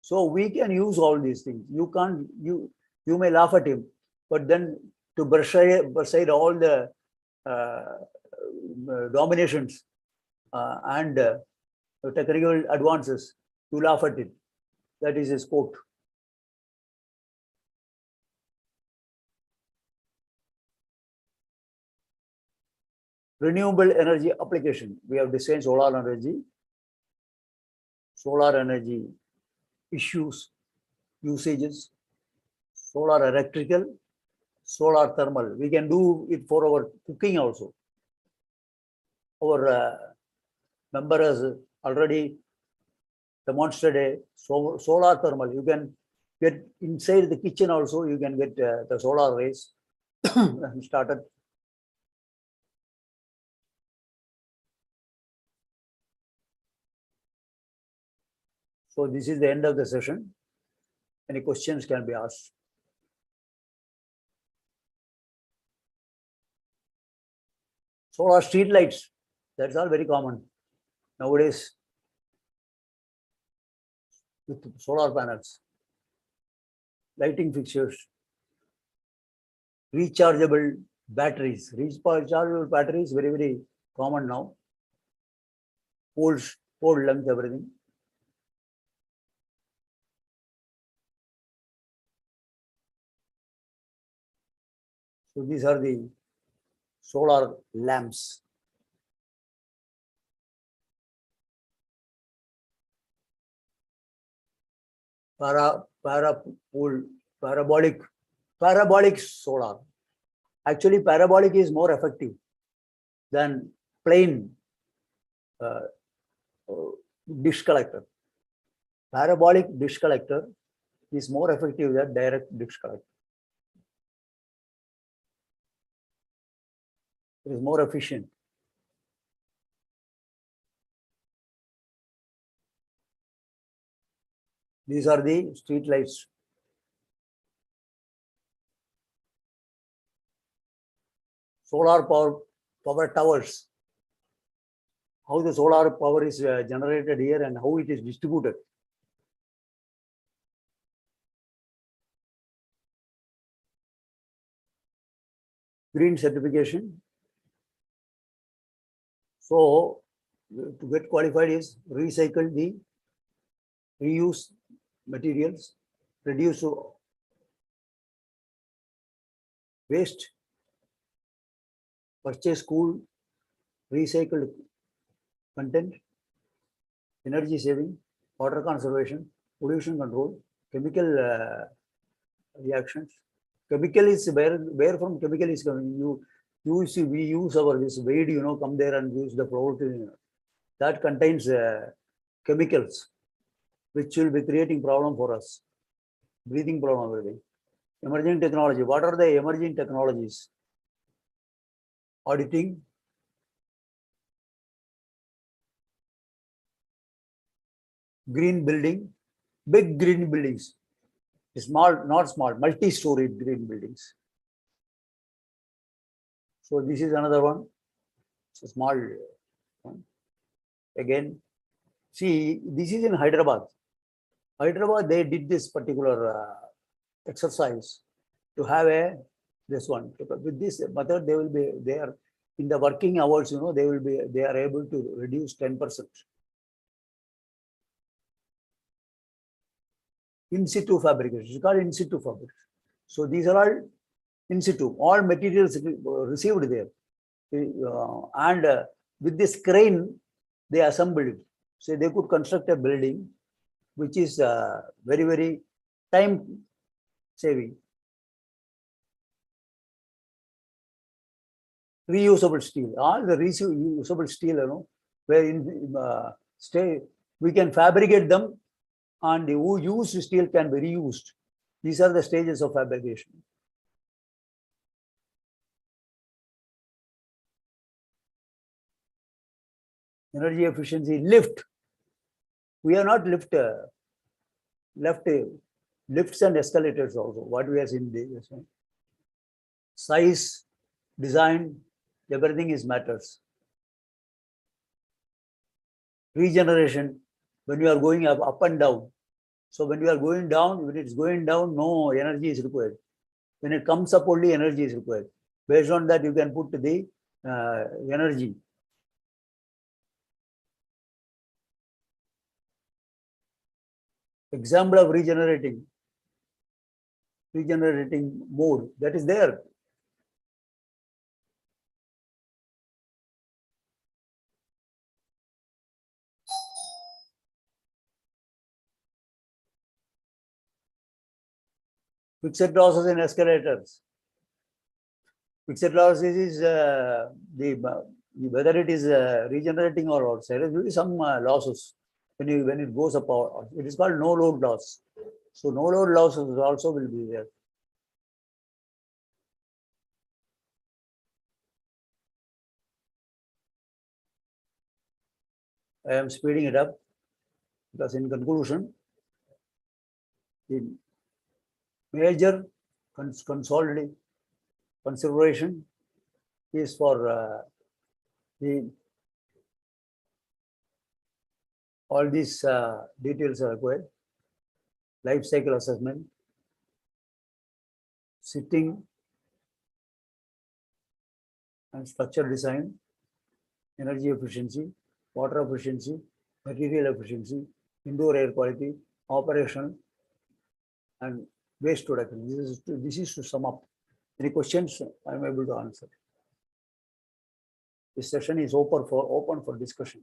So we can use all these things. You may laugh at him, but then to brush aside all the dominations and technical advances, you laugh at it. That is his quote. Renewable energy application. We have designed solar energy issues, usages, solar electrical, solar thermal. We can do it for our cooking also. Our member has already demonstrated solar thermal. You can get inside the kitchen also, you can get the solar rays and started. So this is the end of the session. Any questions can be asked. Solar street lights, that's all very common nowadays with solar panels. Lighting fixtures, rechargeable batteries. Rechargeable batteries very, very common now. Pole length, everything. So these are the solar lamps. Parabolic solar. Actually, parabolic is more effective than plain dish collector. Parabolic dish collector is more effective than direct dish collector. It is more efficient. These are the street lights. Solar power towers. How the solar power is generated here and how it is distributed. Green certification. So to get qualified is recycle the reuse materials, reduce waste, purchase cool recycled content, energy saving, water conservation, pollution control, chemical reactions. Chemical is where from chemical is coming. We use our this weight, come there and use the floor that contains chemicals, which will be creating problem for us, breathing problem everything. Emerging technology. What are the emerging technologies? Auditing, green building, big green buildings, small, not small, multi-story green buildings. So this is another one. It's a small one. Again, see, this is in Hyderabad. Hyderabad, they did this particular exercise to have this one. With this method, they will be there in the working hours, they are able to reduce 10%. In situ fabrication. It's called in situ fabrication. So these are all in situ, all materials received there. And with this crane, they assembled it. So they could construct a building which is very, very time saving. Reusable steel, all the reusable steel, where we can fabricate them and who used steel can be reused. These are the stages of fabrication. Energy efficiency, lift. We are not lifts and escalators also. What we have seen this one. Size, design, everything is matters. Regeneration, when you are going up and down. So when you are going down, when it's going down, no energy is required. When it comes up, only energy is required. Based on that, you can put the energy. Example of regenerating mode, that is there. Fixed losses in escalators. Fixed losses is whether it is regenerating or there will be some losses when it goes up. It is called no load loss. So no load losses also will be there. I am speeding it up because in conclusion, the major consolidated consideration is for all these details are required. Life cycle assessment, sitting and structure design, energy efficiency, water efficiency, material efficiency, indoor air quality, operation, and waste reduction. This is to sum up. Any questions I am able to answer. This session is open for discussion.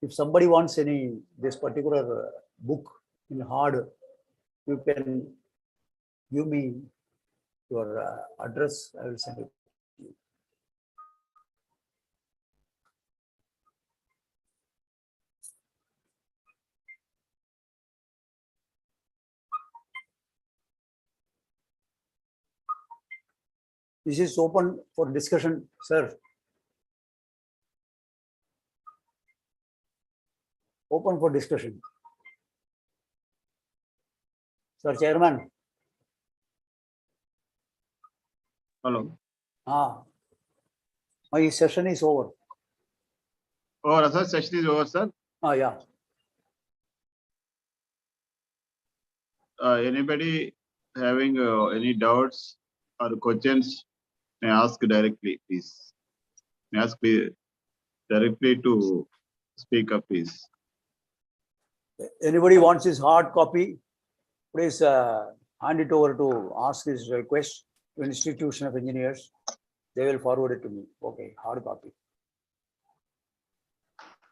If somebody wants this particular book in hard, you can give me your address. I will send it. This is open for discussion, sir. open for discussion. Sir Chairman. Hello. My session is over. Oh, sir, session is over, sir. Yeah. Anybody having any doubts or questions may ask directly, please. May ask directly to speak up, please. Anybody wants his hard copy, please hand it over to ask his request to Institution of Engineers. They will forward it to me. Okay, hard copy.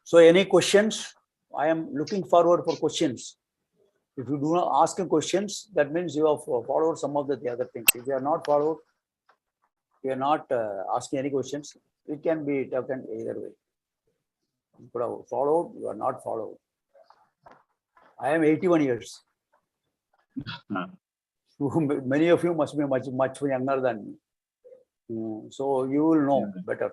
So any questions? I am looking forward for questions. If you do not ask questions, that means you have followed some of the other things. If you are not followed, you are not asking any questions, it can be taken either way. You could have followed, you are not followed. I am 81 years. Many of you must be much younger than me. So you will know better.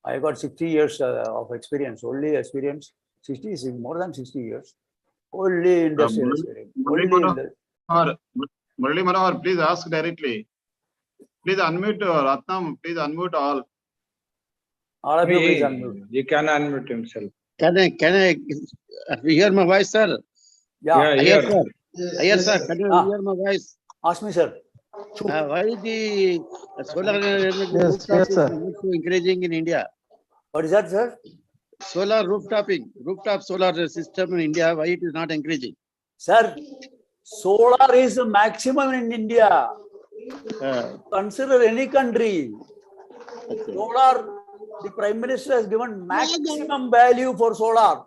I got 60 years of experience, only experience. 60 is more than 60 years. Only industrial experience. Murali Manohar, please ask directly. Please unmute Ratnam. Please unmute all. All of you please unmute. You can unmute himself. Can I hear my voice, sir? Yeah. Yes, sir. Yes, sir. Can you hear my voice? Ask me, sir. Why the solar energy Yes, yes, sir. is not so encouraging in India? What is that, sir? Solar rooftop solar system in India, why it is not encouraging? Sir, solar is the maximum in India. Consider any country. Solar, the Prime Minister has given maximum value for solar.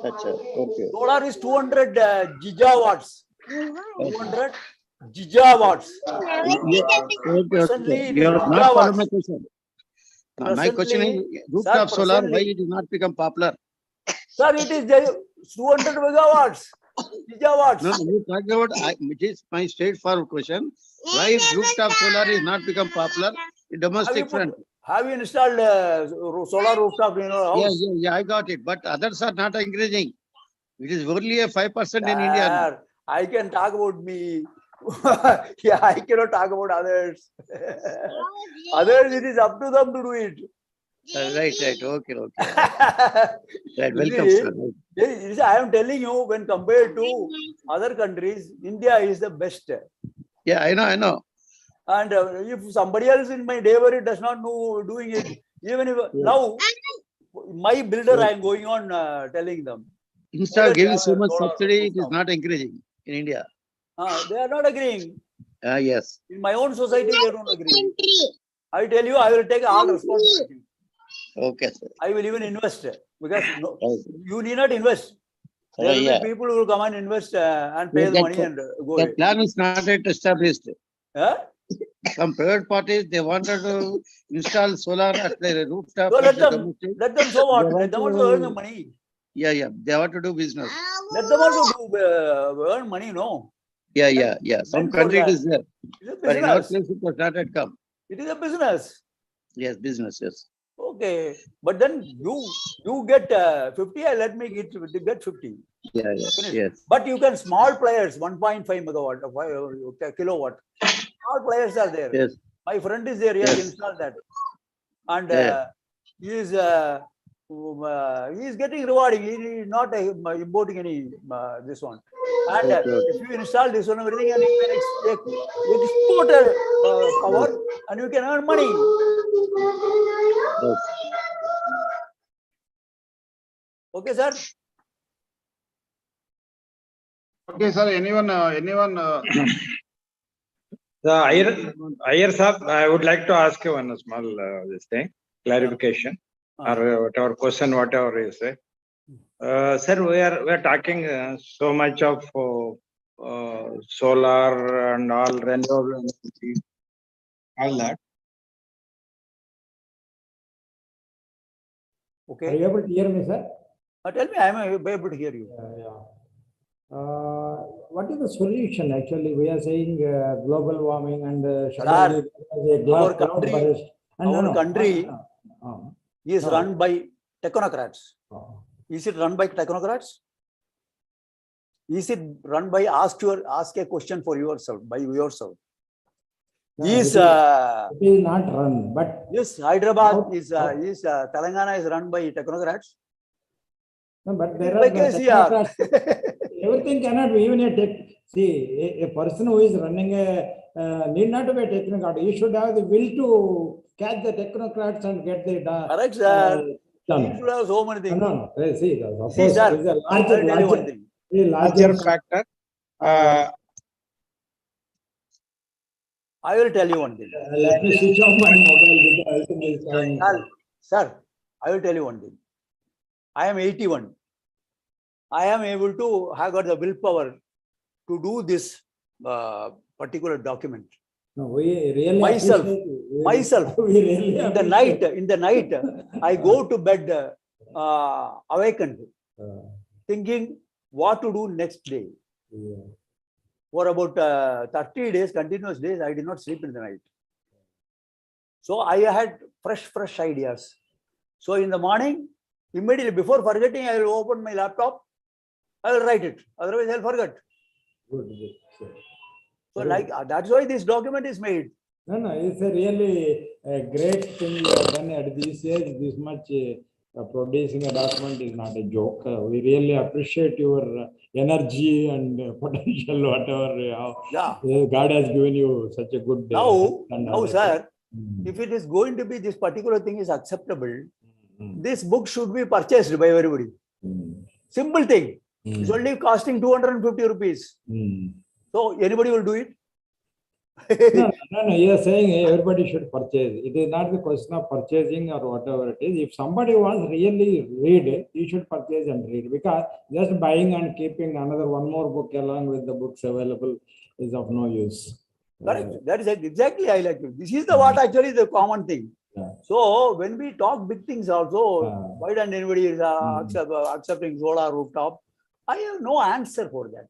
Okay. Solar is 200 gigawatts. 200 gigawatts. Presently, it is You are not following my gigawatts. question. My question is Presently, rooftop sir, solar, why presently- it is not become popular? Sir, it is 200 megawatts. Gigawatts. No, you talk about, it is my straightforward question. Why rooftop solar is not become popular in domestic front? Have you installed solar rooftop in your house? Yeah, I got it. But others are not encouraging. It is only a 5% in India. Sir, I can talk about me. Yeah, I cannot talk about others. Others, it is up to them to do it. Right. Okay. Right, You welcome, see, sir. yes, I am telling you, when compared to other countries, India is the best. Yeah, I know. And if somebody else in my neighborhood does not know doing it, even if now my builder, I am going on telling them. Instead of giving so much Solar subsidy, it is rooftop. not encouraging in India. They are not agreeing. Yes. In my own society, they don't agree. I tell you, I will take all responsibility. Okay, sir. I will even invest because no, Okay. you need not invest. There will Yeah. be people who will come and invest and pay the That- money and go The away. plan is not yet established. Huh? Some private parties, they wanted to install solar at the rooftop. So at let the them, domestic. let them so what? They Let them want also to- earn the money. Yeah. They want to do business. Let them also do earn money, no? Yeah. Some Meant for country it that. is there. It is a But in our business. place, it was not yet come. It is a business. Yes, business, yes. Okay. But then you get 50, let me get 50. Yeah, Finish. yes. But you can small players, 1.5 megawatt, 5 kilowatt. Small players are there. Yes. My friend is there. He has Yes. installed that, and Yeah. he is getting rewarding. He is not importing any this one. And Okay. if you install this one, everything, and you can export power, and you can earn money. Yes. Okay, sir. Okay, sir. Anyone? Iyer sir, I would like to ask you one small this thing, clarification or whatever question, whatever you say. Sir, we are talking so much of solar and all renewable energy, all that. Are Okay. you able to hear me, sir? Tell me, I am able to hear you. What is the solution? Actually, we are saying global warming and Sir, our country- our country is run by technocrats. Is it run by technocrats? Is it run by ask a question for yourself, by yourself? No, Is it is not run, but yes, Hyderabad How- is Telangana is run by technocrats? no, but It there is are by the KCR. technocrats. Everything cannot be even a tech. See, a person who is running a need not to be a technocrat. He should have the will to catch the technocrats and get the Correct, sir. He done. should have so many No, things. no. See, suppose See, sir, is a I'll tell you one thing. Larger factor. I will tell you one thing. Let me switch off my mobile because it is time. Sir, I will tell you one thing. I am 81. I am able to have got the willpower to do this particular document. No, we really Myself, appreciate you. myself, We really In the appreciate night, I go to bed awakened, thinking what to do next day. Yeah. For about 30 days, continuous days, I did not sleep in the night. So I had fresh ideas. So in the morning, immediately before forgetting, I will open my laptop. I will write it. Otherwise, I'll forget. Good, good. Sure. So like that's why this document is made. No, it's a really great thing you have done at this age. This much producing a document is not a joke. We really appreciate your energy and potential, whatever Yeah. God has given you such a good. Now, sir, Mm. if it is going to be this particular thing is acceptable, Mm. this book should be purchased by everybody. Mm. Simple thing. It's Mm. only costing 250 rupees. Mm. So anybody will do it. No, you are saying everybody should purchase. It is not the question of purchasing or whatever it is. If somebody wants really read it, you should purchase and read, because just buying and keeping another one more book along with the books available is of no use. Correct. That is exactly I like it. This is the what actually the common thing. Yeah. So when we talk big things also, why don't anybody is accepting solar rooftop? I have no answer for that.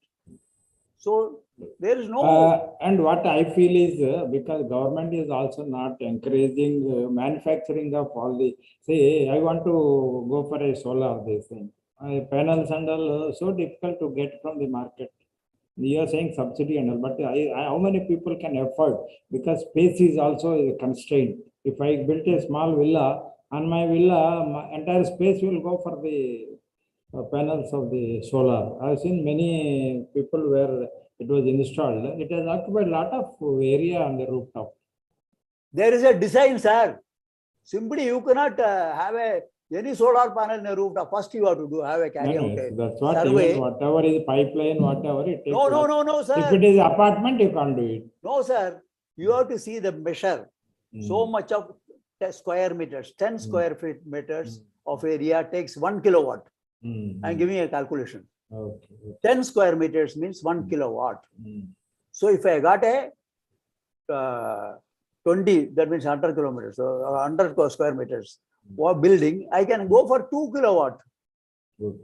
So there is no. And what I feel is because government is also not encouraging manufacturing of all the. Say, I want to go for a solar this thing. Panels and all so difficult to get from the market. You are saying subsidy and all, but how many people can afford? Because space is also a constraint. If I built a small villa, on my villa, my entire space will go for the panels of the solar. I've seen many people where it was installed. It has occupied a lot of area on the rooftop. There is a design, sir. Simply you cannot have any solar panel in a rooftop. First you have to have a carry out a That's what survey. even whatever is pipeline, whatever it takes. No, sir. If it is apartment, you can't do it. No, sir. You have to see the measure. So much of square meters, 10 square feet meters of area takes 1 kilowatt. I'm giving a calculation. Okay. 10 square meters means 1 kilowatt. So if I got a 20, that means 100 kilometers, so 100 square meters or building, I can go for 2 kilowatt. Good.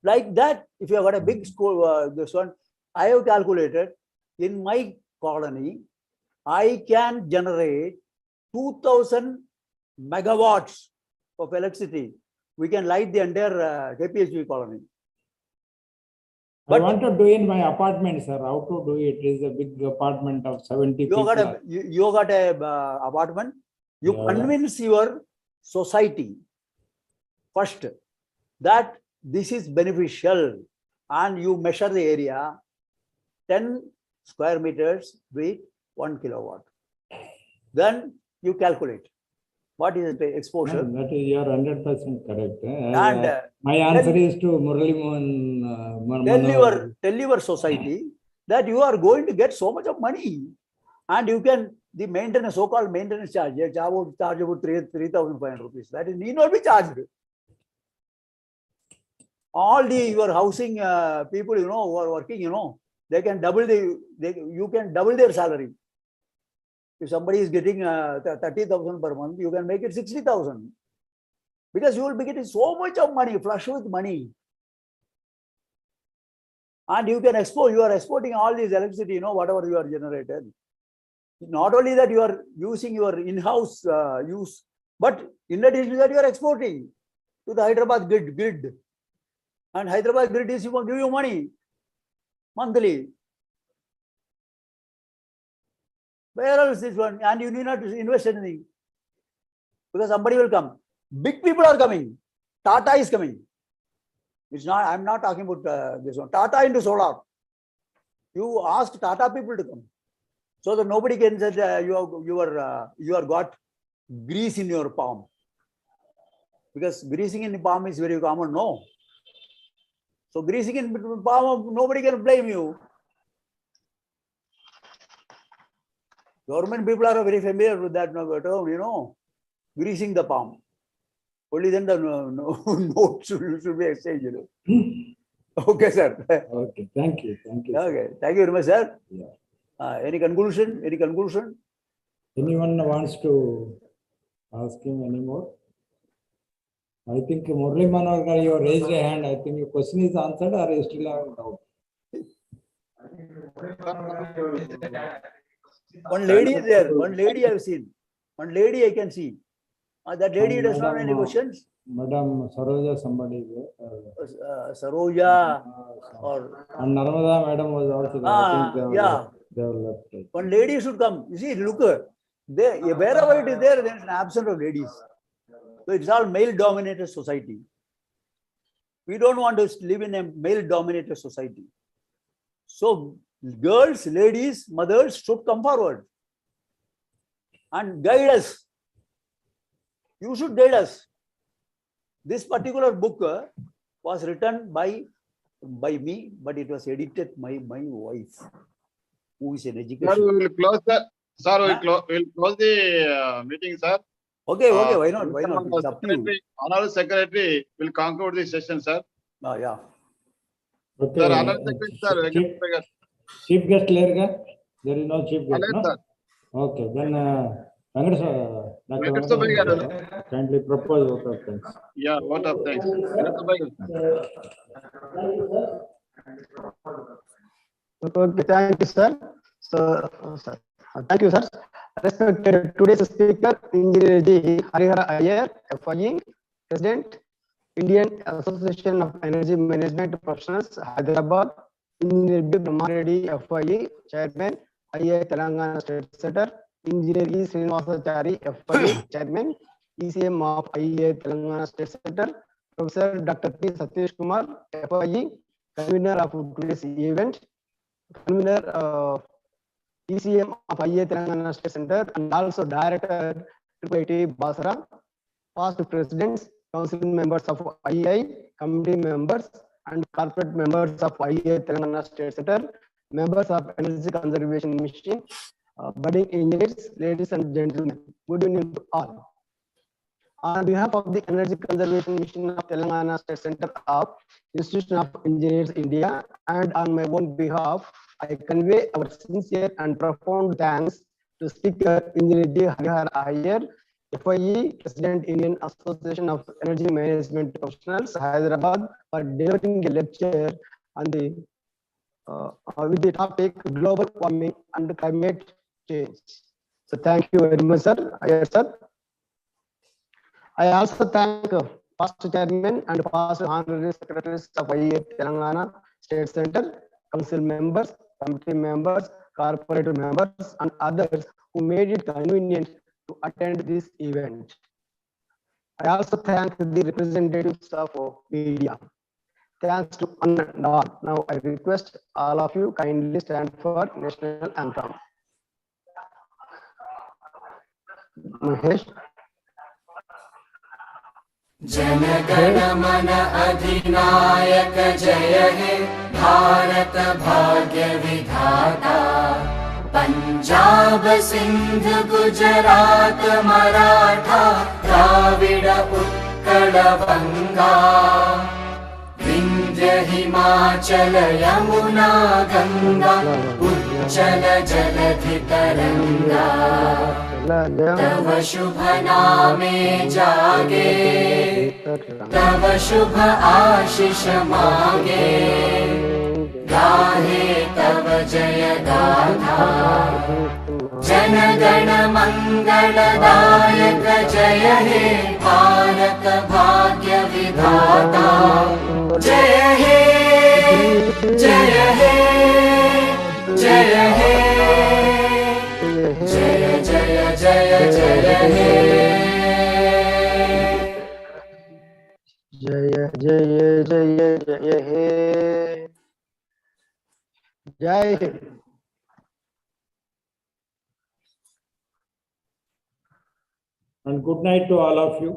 Like that, if you have got a big school, this one, I have calculated in my colony, I can generate 2000 megawatts of electricity. We can light the entire KPHB colony. I want to do in my apartment, sir. How to do it? It is a big apartment of 70 You people. got a apartment. You convince your society first that this is beneficial, and you measure the area 10 square meters with 1 kilowatt. Then you calculate what is the exposure. That is, you are 100% correct. And my answer is to Murali Mohan. tell your society that you are going to get so much of money, and you can the maintenance, so-called maintenance charge, charge about 3,500 rupees. That is need not be charged. All your housing people, who are working, they can double you can double their salary. If somebody is getting 30,000 per month, you can make it 60,000, because you will be getting so much of money, flush with money. And you can export, you are exporting all this electricity, whatever you are generated. Not only that you are using your in-house use, but in addition to that you are exporting. to the Hyderabad grid. And Hyderabad grid is give you money monthly. Where else this one? And you need not invest anything. Because somebody will come. Big people are coming. Tata is coming. It's not, I'm not talking about this one. Tata into solar. You ask Tata people to come. So that nobody can say you are got grease in your palm. Because greasing in the palm is very common, no. So greasing in the palm, nobody can blame you. Government people are very familiar with that term, you know, greasing the palm. Only then the note should be exchanged. Okay, sir. Okay, thank you. Thank you. Okay, thank you very much, sir. Yeah. Any conclusion? Any conclusion? Anyone wants to ask him any more? I think Murli Manohar, you raised a hand. I think your question is answered, or you still have a doubt? One lady is there. One lady I have seen. One lady I can see. That lady does not have any questions. Madam Saroja, somebody is there. Saroja or And Narmada madam was also there. I think they were left. One lady should come. You see, look, wherever it is there is an absence of ladies. So it's all male-dominated society. We don't want to live in a male-dominated society. So girls, ladies, mothers should come forward and guide us. You should guide us. This particular book was written by me, but it was edited by my wife, who is an education. Sir, we will close the, sir, we'll close the meeting, sir. Okay, why not? Why not? It's up to you. Honorable Secretary will conclude the session, sir. Yeah. Okay. Sir, Honorable Secretary, sir. Chief guest later, there is no chief guest. Alright, No? sir. Okay, then Dr. Venkata Subbiah garu. Kindly propose vote of thanks. Yeah, vote of thanks. Venkata Subbiah garu. Okay, thank you, sir. So, sir, thank you, sir. Respected today's speaker, Engineer G. Harihara Iyer, FIE, President, Indian Association of Energy Management Professionals, Hyderabad, Engineer B. Brahma Reddy, FIE, Chairman, IIA Telangana State Center, Engineer E. Srinivasachari, FIE, Chairman, ECM of IIA Telangana State Center, Professor Dr. P. Satish Kumar, FIE, Convener of today's event, Convener ECM of IIA Telangana State Center, and also Director IIT Basra, past presidents, council members of IIA, committee members, and corporate members of IIA Telangana State Center, members of Energy Conservation Mission, budding engineers, ladies and gentlemen, good evening to all. On behalf of the Energy Conservation Mission of Telangana State Center of Institution of Engineers India, and on my own behalf, I convey our sincere and profound thanks to Speaker Engineer D. Harihara Iyer, FIE, President, Indian Association of Energy Management Professionals, Hyderabad, for delivering a lecture on the with the topic global warming and climate change. So thank you very much, sir. Iyer, sir. I also thank past chairman and past honorary secretaries of IIA Telangana State Center, council members, committee members, corporate members, and others who made it convenient to attend this event. I also thank the representatives of media. Thanks to one and all. Now I request all of you kindly stand for national anthem. Mahesh. Jana Gana मन अधिनायक जय हे भारत भाग्य विधाता पंजाब सिंध गुजरात मराठा द्राविड उत्कल बंगा विंध्य हिमाचल यमुना गंगा उज्जल जलधि तरंगा तव शुभ नामे जागे तव शुभ आशीष मांगे गाहे तव जय गाथा जनगण मंगलदायक जय हे भारत भाग्य विधाता जय हे जय हे जय हे जय जय जय जय हे जय जय जय जय हे जय Hind. And good night to all of you.